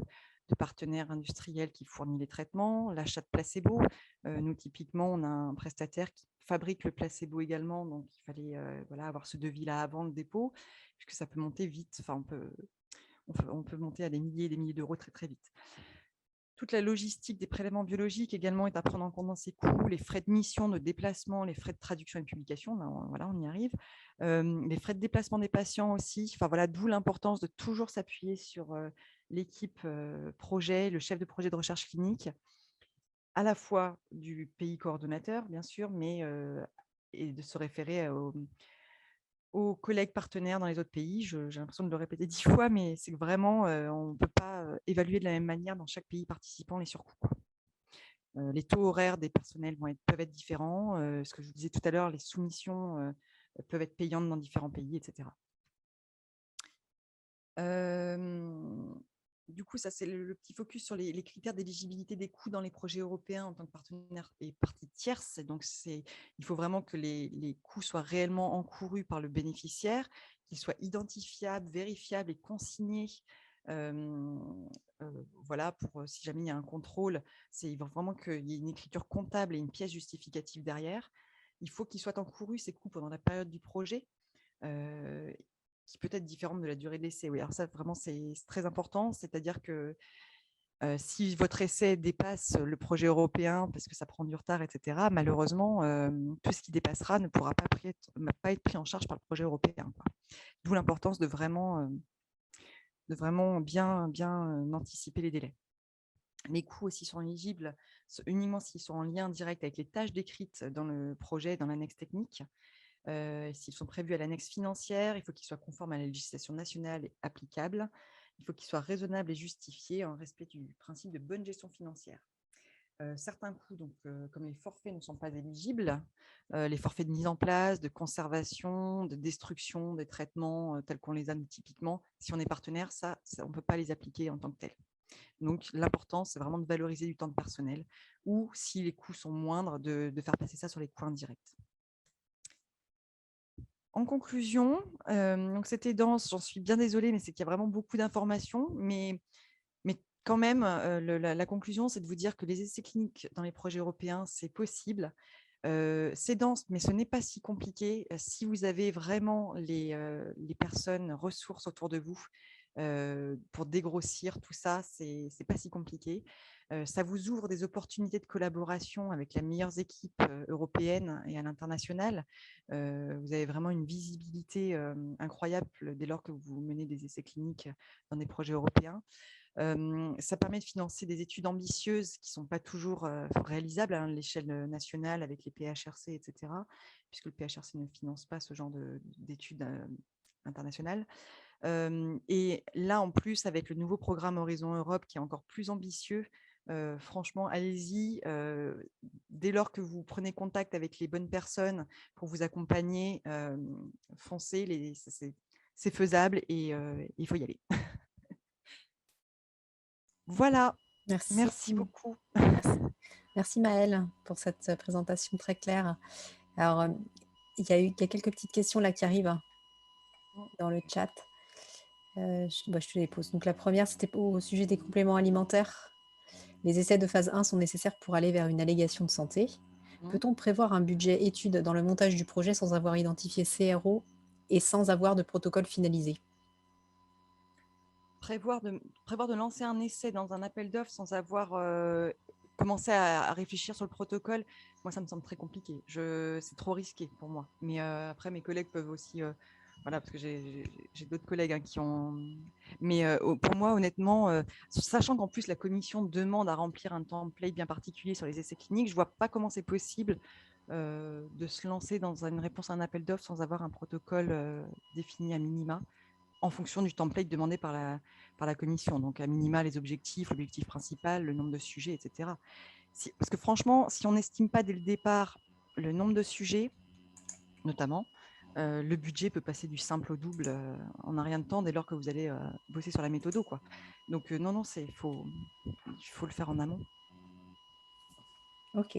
partenaire industriel qui fournit les traitements, l'achat de placebo. Nous, typiquement, on a un prestataire qui fabrique le placebo également. Donc, il fallait avoir ce devis-là avant le dépôt, puisque ça peut monter vite. Enfin, on peut monter à des milliers d'euros très, très vite. Toute la logistique des prélèvements biologiques également est à prendre en compte dans ces coûts, les frais de mission, de déplacement, les frais de traduction et de publication, on y arrive. Les frais de déplacement des patients aussi, d'où l'importance de toujours s'appuyer sur l'équipe projet, le chef de projet de recherche clinique, à la fois du pays coordonnateur, bien sûr, mais et de se référer aux collègues partenaires dans les autres pays. J'ai l'impression de le répéter 10 fois, mais c'est que vraiment, on ne peut pas évaluer de la même manière dans chaque pays participant les surcoûts. Les taux horaires des personnels peuvent être différents. Ce que je vous disais tout à l'heure, les soumissions peuvent être payantes dans différents pays, etc. Du coup, ça, c'est le petit focus sur les critères d'éligibilité des coûts dans les projets européens en tant que partenaire et partie tierce. Donc, il faut vraiment que les coûts soient réellement encourus par le bénéficiaire, qu'ils soient identifiables, vérifiables et consignés. Pour si jamais il y a un contrôle, il faut vraiment qu'il y ait une écriture comptable et une pièce justificative derrière. Il faut qu'ils soient encourus, ces coûts, pendant la période du projet. Qui peut être différente de la durée de l'essai. Oui, alors ça, vraiment, c'est très important. C'est-à-dire que si votre essai dépasse le projet européen, parce que ça prend du retard, etc., malheureusement, tout ce qui dépassera ne pourra pas être pris en charge par le projet européen. D'où l'importance de vraiment bien anticiper les délais. Les coûts aussi sont éligibles uniquement s'ils sont en lien direct avec les tâches décrites dans le projet, dans l'annexe technique. S'ils sont prévus à l'annexe financière, il faut qu'ils soient conformes à la législation nationale et applicable. Il faut qu'ils soient raisonnables et justifiés en respect du principe de bonne gestion financière. Certains coûts, comme les forfaits, ne sont pas éligibles. Les forfaits de mise en place, de conservation, de destruction des traitements tels qu'on les a nous, typiquement, si on est partenaire, ça on ne peut pas les appliquer en tant que tels. Donc, l'important, c'est vraiment de valoriser du temps de personnel ou, si les coûts sont moindres, de faire passer ça sur les coûts indirects. En conclusion, donc c'était dense, j'en suis bien désolée, mais c'est qu'il y a vraiment beaucoup d'informations. Mais quand même, la conclusion, c'est de vous dire que les essais cliniques dans les projets européens, c'est possible. C'est dense, mais ce n'est pas si compliqué. Si vous avez vraiment les personnes ressources autour de vous pour dégrossir tout ça, c'est pas si compliqué. Ça vous ouvre des opportunités de collaboration avec les meilleures équipes européennes et à l'international. Vous avez vraiment une visibilité incroyable dès lors que vous menez des essais cliniques dans des projets européens. Ça permet de financer des études ambitieuses qui ne sont pas toujours réalisables à l'échelle nationale avec les PHRC, etc., puisque le PHRC ne finance pas ce genre d'études internationales. Et là, en plus, avec le nouveau programme Horizon Europe qui est encore plus ambitieux, franchement, allez-y. Dès lors que vous prenez contact avec les bonnes personnes pour vous accompagner, foncez, c'est faisable et il faut y aller. Voilà, merci beaucoup. Merci Maëlle pour cette présentation très claire. Alors, il y a quelques petites questions là qui arrivent dans le chat. Je te les pose. Donc la première, c'était au sujet des compléments alimentaires. Les essais de phase 1 sont nécessaires pour aller vers une allégation de santé. Peut-on prévoir un budget étude dans le montage du projet sans avoir identifié CRO et sans avoir de protocole finalisé? Prévoir de lancer un essai dans un appel d'offres sans avoir commencé à réfléchir sur le protocole, moi, ça me semble très compliqué. C'est trop risqué pour moi. Mais après, mes collègues peuvent aussi... voilà, parce que j'ai d'autres collègues qui ont... Mais pour moi, honnêtement, sachant qu'en plus, la commission demande à remplir un template bien particulier sur les essais cliniques, je ne vois pas comment c'est possible de se lancer dans une réponse à un appel d'offres sans avoir un protocole défini à minima, en fonction du template demandé par la commission. Donc, à minima, les objectifs, l'objectif principal, le nombre de sujets, etc. Parce que franchement, si on n'estime pas dès le départ le nombre de sujets, notamment, le budget peut passer du simple au double en un rien de temps dès lors que vous allez bosser sur la méthode, quoi. Donc, non, il faut le faire en amont. Ok.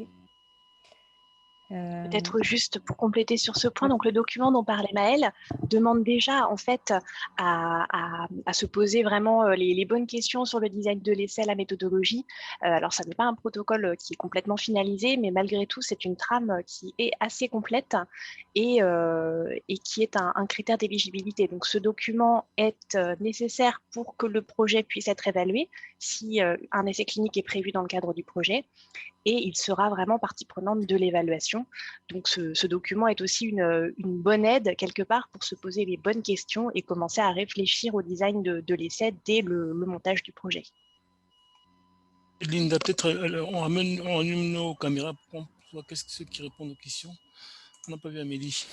Peut-être juste pour compléter sur ce point, donc le document dont parlait Maëlle demande déjà en fait à se poser vraiment les bonnes questions sur le design de l'essai, la méthodologie. Alors ça n'est pas un protocole qui est complètement finalisé, mais malgré tout c'est une trame qui est assez complète et qui est un critère d'éligibilité. Donc ce document est nécessaire pour que le projet puisse être évalué si un essai clinique est prévu dans le cadre du projet. Et il sera vraiment partie prenante de l'évaluation. Donc ce document est aussi une bonne aide quelque part pour se poser les bonnes questions et commencer à réfléchir au design de l'essai dès le montage du projet. Linda, peut-être on allume nos caméras pour voir ceux qui répondent aux questions. On n'a pas vu Amélie.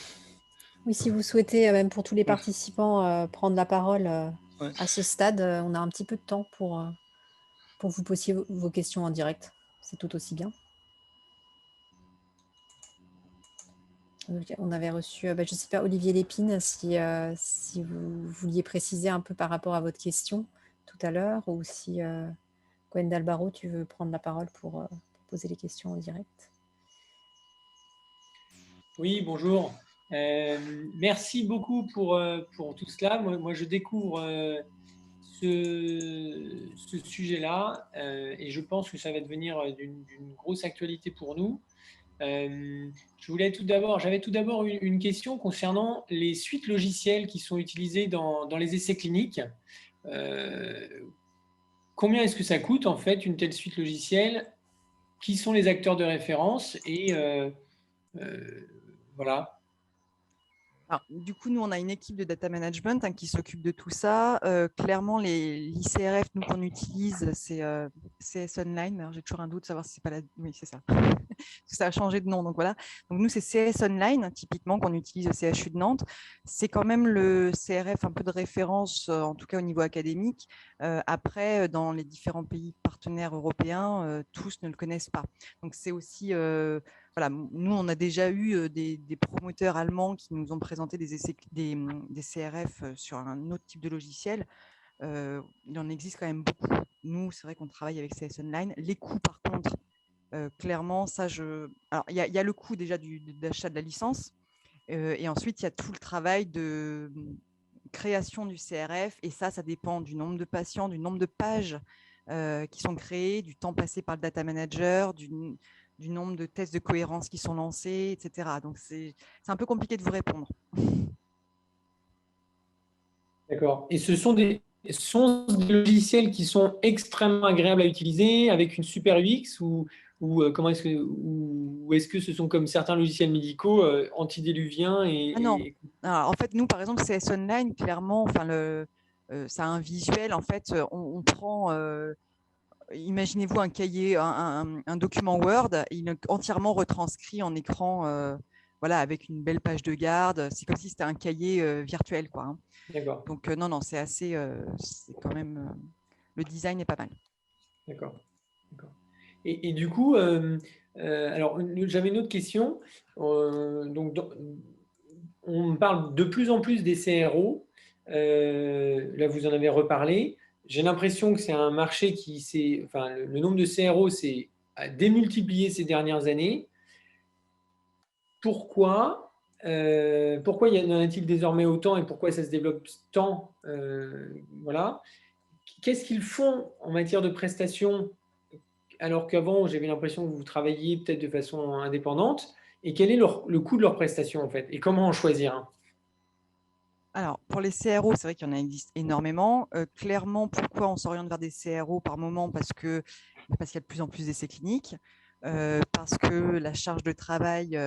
Oui, si vous souhaitez, même pour tous les participants, prendre la parole à ce stade, on a un petit peu de temps pour vous poser vos questions en direct. C'est tout aussi bien. On avait reçu, je ne sais pas, Olivier Lépine, si vous vouliez préciser un peu par rapport à votre question tout à l'heure, ou si Gwendal Barraud, tu veux prendre la parole pour poser les questions en direct. Oui, bonjour. Merci beaucoup pour tout cela. Moi, je découvre ce sujet-là et je pense que ça va devenir d'une grosse actualité pour nous. J'avais tout d'abord une question concernant les suites logicielles qui sont utilisées dans les essais cliniques. Combien est-ce que ça coûte en fait une telle suite logicielle? Qui sont les acteurs de référence? Et voilà. Alors, du coup, nous, on a une équipe de data management qui s'occupe de tout ça. Clairement, l'ICRF, nous, qu'on utilise, c'est CS Online. Alors, j'ai toujours un doute de savoir si c'est pas la… Oui, c'est ça. Ça a changé de nom. Donc, voilà. Donc, nous, c'est CS Online, typiquement, qu'on utilise au CHU de Nantes. C'est quand même le CRF un peu de référence, en tout cas au niveau académique. Après, dans les différents pays partenaires européens, tous ne le connaissent pas. Donc, c'est aussi… voilà, nous, on a déjà eu des promoteurs allemands qui nous ont présenté des CRF sur un autre type de logiciel. Il en existe quand même beaucoup. Nous, c'est vrai qu'on travaille avec CS Online. Les coûts, par contre, clairement, ça, alors, il y a le coût déjà d'achat de la licence. Et ensuite, il y a tout le travail de création du CRF. Et ça dépend du nombre de patients, du nombre de pages qui sont créées, du temps passé par le data manager, du nombre de tests de cohérence qui sont lancés, etc. Donc, c'est un peu compliqué de vous répondre. D'accord. Et ce sont des logiciels qui sont extrêmement agréables à utiliser avec une super UX comment est-ce que ce sont comme certains logiciels médicaux antédiluviens Ah non. Alors, en fait, nous, par exemple, CS Online, clairement, enfin, ça a un visuel. En fait, on prend… imaginez-vous un cahier, un document Word, il est entièrement retranscrit en écran, voilà, avec une belle page de garde. C'est comme si c'était un cahier virtuel, quoi. Hein. D'accord. Donc non, c'est assez, c'est quand même, le design est pas mal. D'accord. Et du coup, alors j'avais une autre question. Donc, on parle de plus en plus des CRO. Là, vous en avez reparlé. J'ai l'impression que c'est un marché enfin, le nombre de CRO s'est démultiplié ces dernières années. Pourquoi y en a-t-il désormais autant et pourquoi ça se développe tant voilà. Qu'est-ce qu'ils font en matière de prestations alors qu'avant, j'avais l'impression que vous travailliez peut-être de façon indépendante? Et quel est le coût de leurs prestations en fait? Et comment en choisir un? Alors, pour les CRO, c'est vrai qu'il y en existe énormément. Clairement, pourquoi on s'oriente vers des CRO par moment? Parce qu'il y a de plus en plus d'essais cliniques, parce que la charge de travail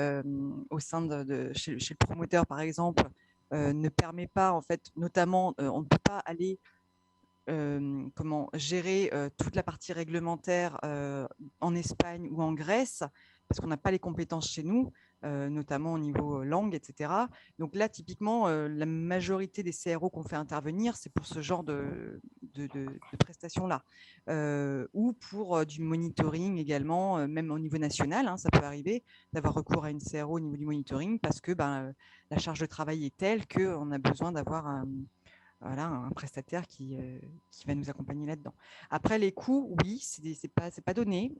au sein chez le promoteur, par exemple, ne permet pas, en fait, notamment, on ne peut pas aller gérer toute la partie réglementaire en Espagne ou en Grèce, parce qu'on n'a pas les compétences chez nous, notamment au niveau langue, etc. Donc là, typiquement, la majorité des CRO qu'on fait intervenir, c'est pour ce genre de prestations-là, ou pour du monitoring également, même au niveau national, hein, ça peut arriver d'avoir recours à une CRO au niveau du monitoring, parce que la charge de travail est telle qu'on a besoin d'avoir un prestataire qui va nous accompagner là-dedans. Après, les coûts, oui, c'est pas donné.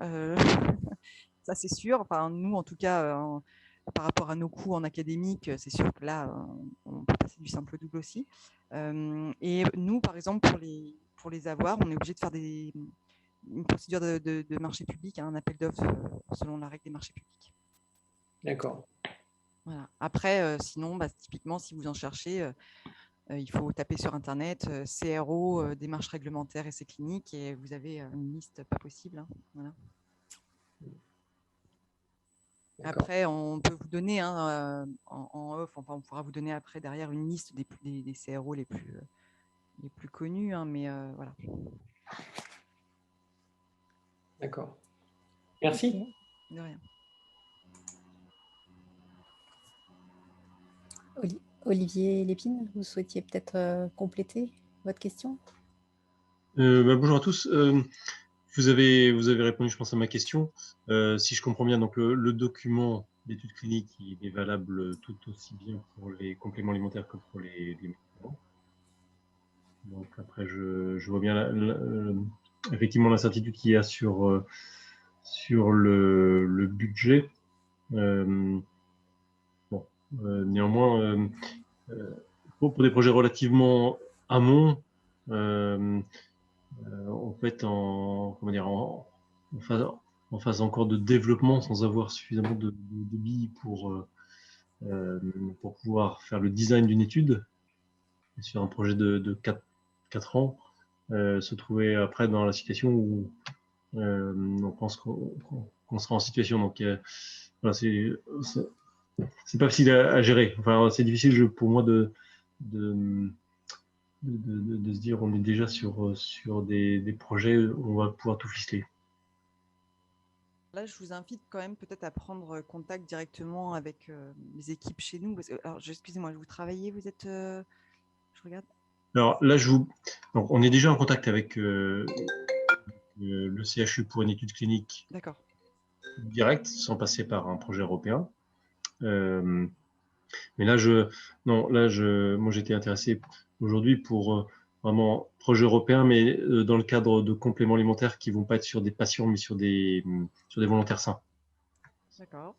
Ça, c'est sûr. Enfin, nous, en tout cas, par rapport à nos coûts en académique, c'est sûr que là, on peut passer du simple au double aussi. Et nous, par exemple, pour les avoir, on est obligé de faire une procédure de marché public, un appel d'offres selon la règle des marchés publics. D'accord. Voilà. Après, sinon, typiquement, si vous en cherchez, il faut taper sur Internet CRO, démarche réglementaire, essais cliniques, et vous avez une liste pas possible. Hein. Voilà. Après, on peut vous donner en off, enfin, on pourra vous donner après derrière une liste des CRO les plus connus, hein, mais voilà. D'accord. Merci. Okay. De rien. Olivier Lépine, vous souhaitiez peut-être compléter votre question? Bonjour à tous. Vous avez répondu, je pense, à ma question. Si je comprends bien, donc le document d'études cliniques, il est valable tout aussi bien pour les compléments alimentaires que pour les médicaments. Donc après, je vois bien effectivement l'incertitude qu'il y a sur le budget. Néanmoins, pour des projets relativement amont, en fait, en phase encore de développement, sans avoir suffisamment de billes pour pouvoir faire le design d'une étude sur un projet de 4 ans, se trouver après dans la situation où on pense qu'on sera en situation. Donc voilà, c'est pas facile à gérer. Enfin, c'est difficile pour moi de se dire on est déjà sur des projets où on va pouvoir tout ficeler. Là, je vous invite quand même peut-être à prendre contact directement avec les équipes chez nous. Alors, excusez-moi, vous travaillez, vous êtes... je regarde. Alors là, donc, on est déjà en contact avec le CHU pour une étude clinique directe, sans passer par un projet européen. Mais là, moi, j'étais intéressé aujourd'hui pour vraiment projet européen, mais dans le cadre de compléments alimentaires qui ne vont pas être sur des patients, mais sur des volontaires sains. D'accord.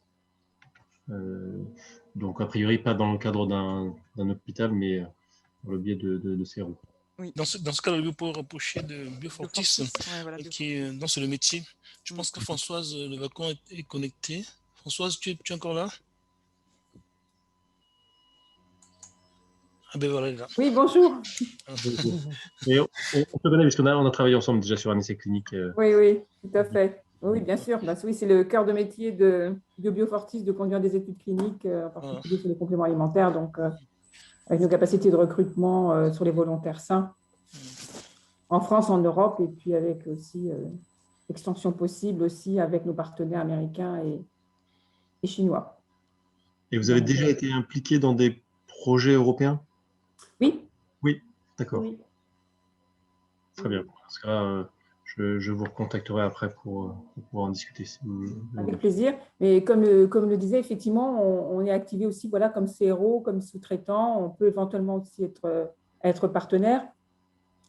Donc, a priori, pas dans le cadre d'un hôpital, mais par le biais de CRO. Oui. Dans ce cas, le pour rapprocher de Biofortis, ouais, voilà, qui est dans le métier. Je pense que Françoise Levacon est connectée. Françoise, tu es encore là? Ah ben voilà, elle est là. Oui, bonjour. Et on se connaît parce qu'on a travaillé ensemble déjà sur un essai clinique. Oui, tout à fait. Oui, bien sûr. Bah, oui, c'est le cœur de métier de Biofortis de conduire des études cliniques, en particulier sur les compléments alimentaires, donc avec nos capacités de recrutement sur les volontaires sains en France, en Europe, et puis avec aussi extension possible aussi avec nos partenaires américains et chinois. Et vous avez déjà été impliqué dans des projets européens? Oui. Oui, d'accord. Oui. Très bien. Parce que là, je vous recontacterai après pour pouvoir en discuter. Avec plaisir. Mais comme le disait, effectivement, on est activé aussi comme CRO, comme sous-traitant. On peut éventuellement aussi être partenaire.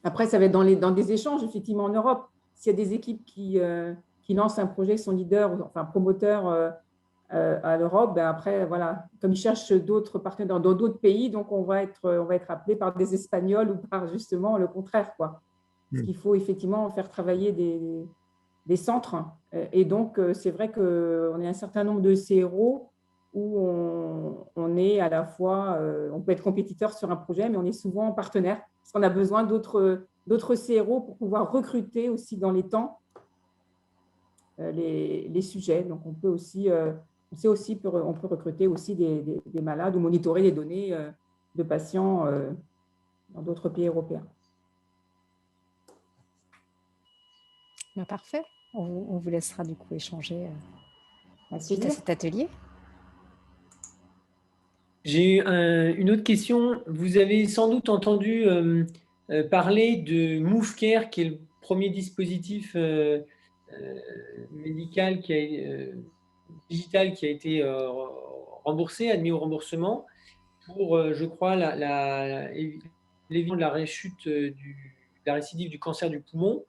Après, ça va être dans des échanges, effectivement, en Europe. S'il y a des équipes qui lancent un projet, sont leaders, enfin promoteurs à l'Europe, ben après, voilà, comme ils cherchent d'autres partenaires dans d'autres pays, donc on va être appelé par des Espagnols ou par justement le contraire, quoi. Parce qu'il faut effectivement faire travailler des centres. Et donc, c'est vrai qu'on est un certain nombre de CRO où on est à la fois, on peut être compétiteur sur un projet, mais on est souvent partenaire, parce qu'on a besoin d'autres CRO pour pouvoir recruter aussi dans les temps les sujets. Donc, on peut aussi, on peut recruter aussi des malades ou monitorer les données de patients dans d'autres pays européens. Parfait. On vous laissera du coup échanger suite à cet atelier. J'ai une autre question. Vous avez sans doute entendu parler de MoveCare, qui est le premier dispositif médical digital qui a été remboursé, admis au remboursement pour, je crois, l'évitement de la rechute de la récidive du cancer du poumon.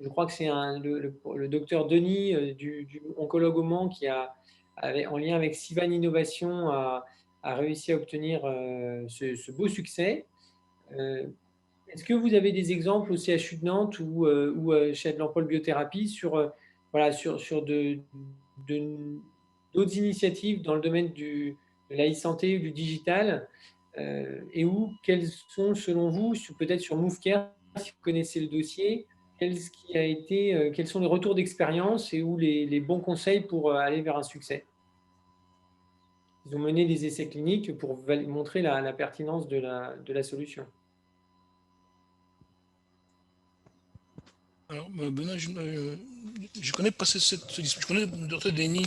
Je crois que c'est le docteur Denis, du oncologue au Mans, qui en lien avec Sivan Innovation, a réussi à obtenir ce beau succès. Est-ce que vous avez des exemples au CHU de Nantes ou chez Adlan-Paul Biothérapie sur d'autres initiatives dans le domaine de la e-santé ou du digital quels sont, selon vous, peut-être sur MoveCare, si vous connaissez le dossier, quels sont les retours d'expérience et où les bons conseils pour aller vers un succès? Ils ont mené des essais cliniques pour montrer la pertinence de la solution. Alors, Benoît, je connais pas je connais le docteur Denis,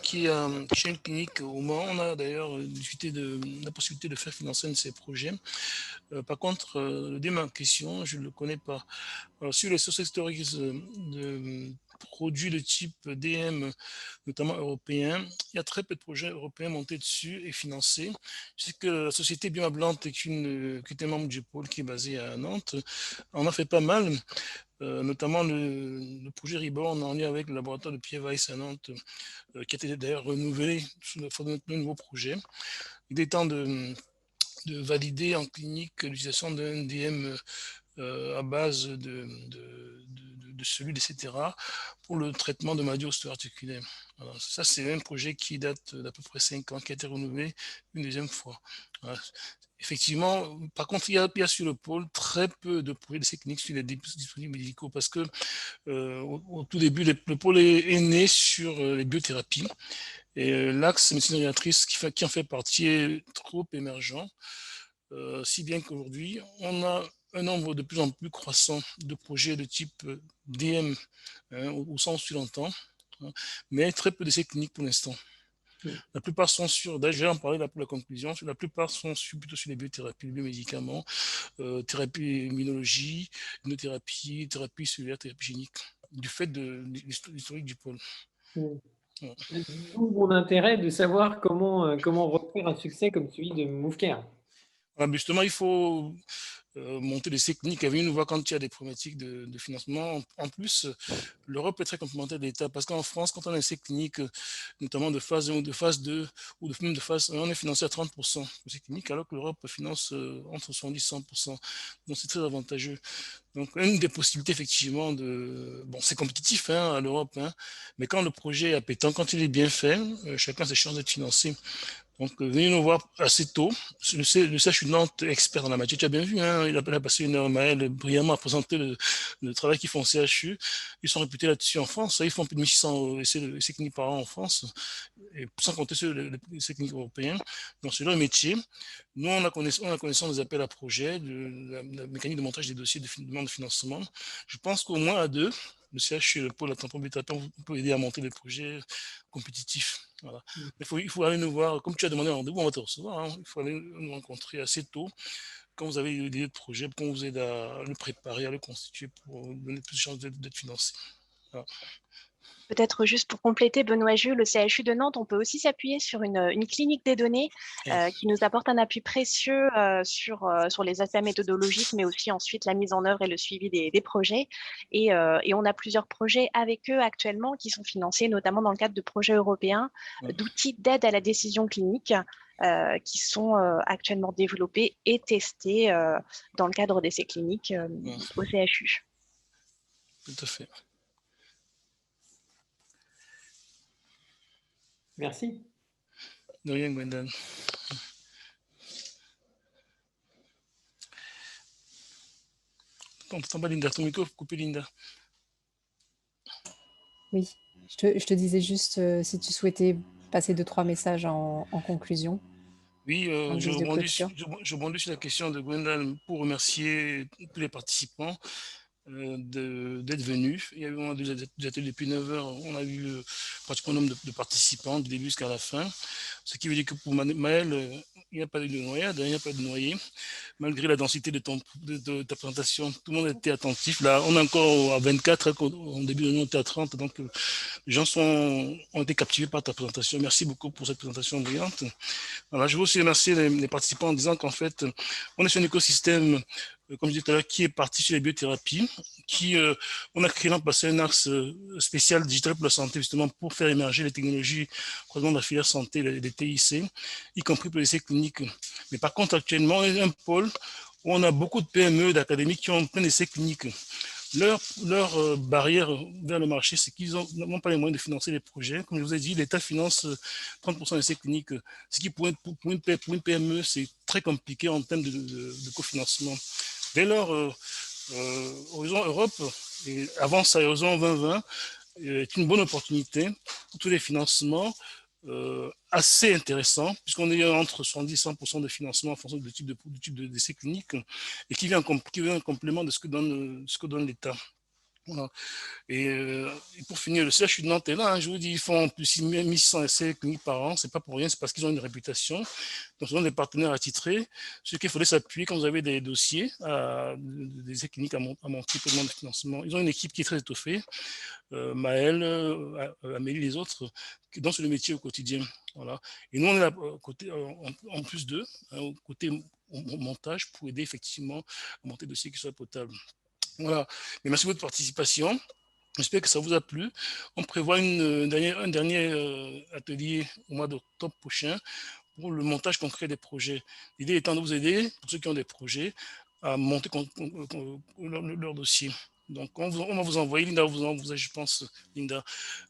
qui a une clinique au Mans. On a d'ailleurs discuté de la possibilité de faire financer un de ses projets. Par contre, le débat en question, je ne le connais pas. Alors, sur les sources historiques de produits de type DM, notamment européens, il y a très peu de projets européens montés dessus et financés. Je sais que la société Biomablante, qui est un membre du pôle qui est basé à Nantes, en a fait pas mal. Notamment le projet Reborn en lien avec le laboratoire de Pierre Weiss à Nantes, qui a été d'ailleurs renouvelé sous la forme d'un nouveau projet. Il est temps de valider en clinique l'utilisation d'un DM à base de cellules, etc., pour le traitement de maladies ostéo-articulaires. Alors, ça, c'est un projet qui date d'à peu près 5 ans, qui a été renouvelé une deuxième fois. Voilà. Effectivement, par contre, il y a sur le pôle très peu de projets d'essais cliniques sur les dispositifs médicaux parce que au tout début, le pôle est né sur les biothérapies Et l'axe médecine orientatrice qui en fait partie est trop émergent, si bien qu'aujourd'hui, on a un nombre de plus en plus croissant de projets de type DM, hein, au sens où l'entend, hein, mais très peu d'essais cliniques pour l'instant. La plupart sont sur, d'ailleurs, je vais en parler là pour la conclusion, la plupart sont plutôt sur les biothérapies, les biomédicaments, thérapie immunologie, immunothérapie, thérapie cellulaire, thérapie génique, du fait de l'historique du pôle. Voilà. D'où mon intérêt de savoir comment refaire un succès comme celui de MoveCare. Alors justement, il faut monter des essais cliniques et venir nous voir quand il y a des problématiques de financement. En plus, l'Europe est très complémentaire de l'État parce qu'en France, quand on a un essai clinique, notamment de phase 1 ou de phase 2 ou même de phase 1, on est financé à 30% de ces cliniques, alors que l'Europe finance entre 70 et 100%. Donc c'est très avantageux. Donc une des possibilités effectivement bon, c'est compétitif hein, à l'Europe, hein, mais quand le projet est appétant, quand il est bien fait, chacun a ses chances d'être financé. Donc, venez nous voir assez tôt. Le CHU de Nantes, expert dans la matière, tu as bien vu, hein, il a passé une heure, Maël, brillamment à présenter le travail qu'ils font au CHU. Ils sont réputés là-dessus en France. Ils font plus de 1600 essais cliniques par an en France, et sans compter ceux les essais cliniques européens. Donc, c'est leur métier. Nous, on a connaissance des appels à projets, de la mécanique de montage des dossiers de demande de financement. Je pense qu'au moins à deux, le CHU et le pôle on peut aider à monter des projets compétitifs. Voilà. Il faut aller nous voir, comme tu as demandé un rendez-vous, on va te recevoir. Hein. Il faut aller nous rencontrer assez tôt, quand vous avez des projets, qu'on vous aide à le préparer, à le constituer pour donner plus de chances d'être financé. Voilà. Peut-être juste pour compléter, Benoît Jules, le CHU de Nantes, on peut aussi s'appuyer sur une clinique des données qui nous apporte un appui précieux sur les aspects méthodologiques, mais aussi ensuite la mise en œuvre et le suivi des projets. Et on a plusieurs projets avec eux actuellement qui sont financés, notamment dans le cadre de projets européens, d'outils d'aide à la décision clinique qui sont actuellement développés et testés dans le cadre d'essais cliniques au CHU. Tout à fait. Merci. De rien, Gwendal. On t'entend pas, Linda. Ton micro, coupé, Linda. Oui, je te disais juste si tu souhaitais passer 2-3 messages en conclusion. Oui, je rebondis sur la question de Gwendal pour remercier tous les participants d'être venus. Il y a eu vraiment des ateliers depuis 9h. On a eu pratiquement un nombre de participants du début jusqu'à la fin. Ce qui veut dire que pour Maël, il n'y a pas eu de noyade, il n'y a pas de noyé. Malgré la densité de ta présentation, tout le monde était attentif. Là, on est encore à 24, au début de nous, on était à 30. Donc, les gens ont été captivés par ta présentation. Merci beaucoup pour cette présentation brillante. Voilà, je veux aussi remercier les participants en disant qu'en fait, on est sur un écosystème, comme je disais tout à l'heure, qui est parti sur les biothérapies, on a créé l'an passé un axe spécial digital pour la santé, justement, pour faire émerger les technologies croisement de la filière santé, les TIC, y compris pour les essais cliniques. Mais par contre, actuellement, on est un pôle où on a beaucoup de PME, d'académies qui ont plein d'essais cliniques. Leur barrière vers le marché, c'est qu'ils n'ont pas les moyens de financer les projets. Comme je vous ai dit, l'État finance 30% d'essais cliniques, ce qui pour une PME, c'est très compliqué en termes de cofinancement. Dès lors, Horizon Europe, et avant ça, Horizon 2020, est une bonne opportunité pour tous les financements assez intéressants, puisqu'on est entre 70 et 100% de financement en fonction du type d'essai clinique, et qui vient en complément de ce que donne l'État. Voilà. Et pour finir, le CHU de Nantes est là, hein, je vous dis, ils font plus de 1600 essais cliniques par an, c'est pas pour rien, c'est parce qu'ils ont une réputation. Donc, ils ont des partenaires attitrés, sur lesquels il faudrait s'appuyer quand vous avez des dossiers, des essais cliniques à monter pour demander de financement. Ils ont une équipe qui est très étoffée, Maël, Amélie, les autres, qui dansent le métier au quotidien. Voilà. Et nous, on est là, en plus d'eux, hein, au côté montage, pour aider effectivement à monter des dossiers qui soient potables. Voilà. Mais merci de votre participation. J'espère que ça vous a plu. On prévoit un dernier atelier au mois d'octobre prochain pour le montage concret des projets. L'idée étant de vous aider, pour ceux qui ont des projets, à monter leur dossier. Donc, on va vous envoyer, Linda, je pense, Linda,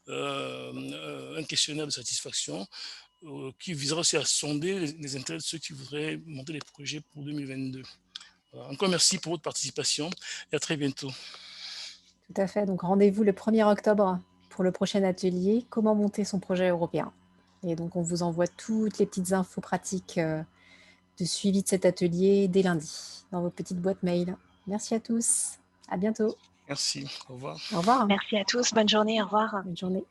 un questionnaire de satisfaction qui visera aussi à sonder les intérêts de ceux qui voudraient monter des projets pour 2022. Voilà. Encore merci pour votre participation et à très bientôt. Tout à fait. Donc, rendez-vous le 1er octobre pour le prochain atelier « Comment monter son projet européen ». Et donc, on vous envoie toutes les petites infos pratiques de suivi de cet atelier dès lundi dans vos petites boîtes mail. Merci à tous. À bientôt. Merci. Au revoir. Au revoir. Merci à tous. Bonne journée. Au revoir. Bonne journée.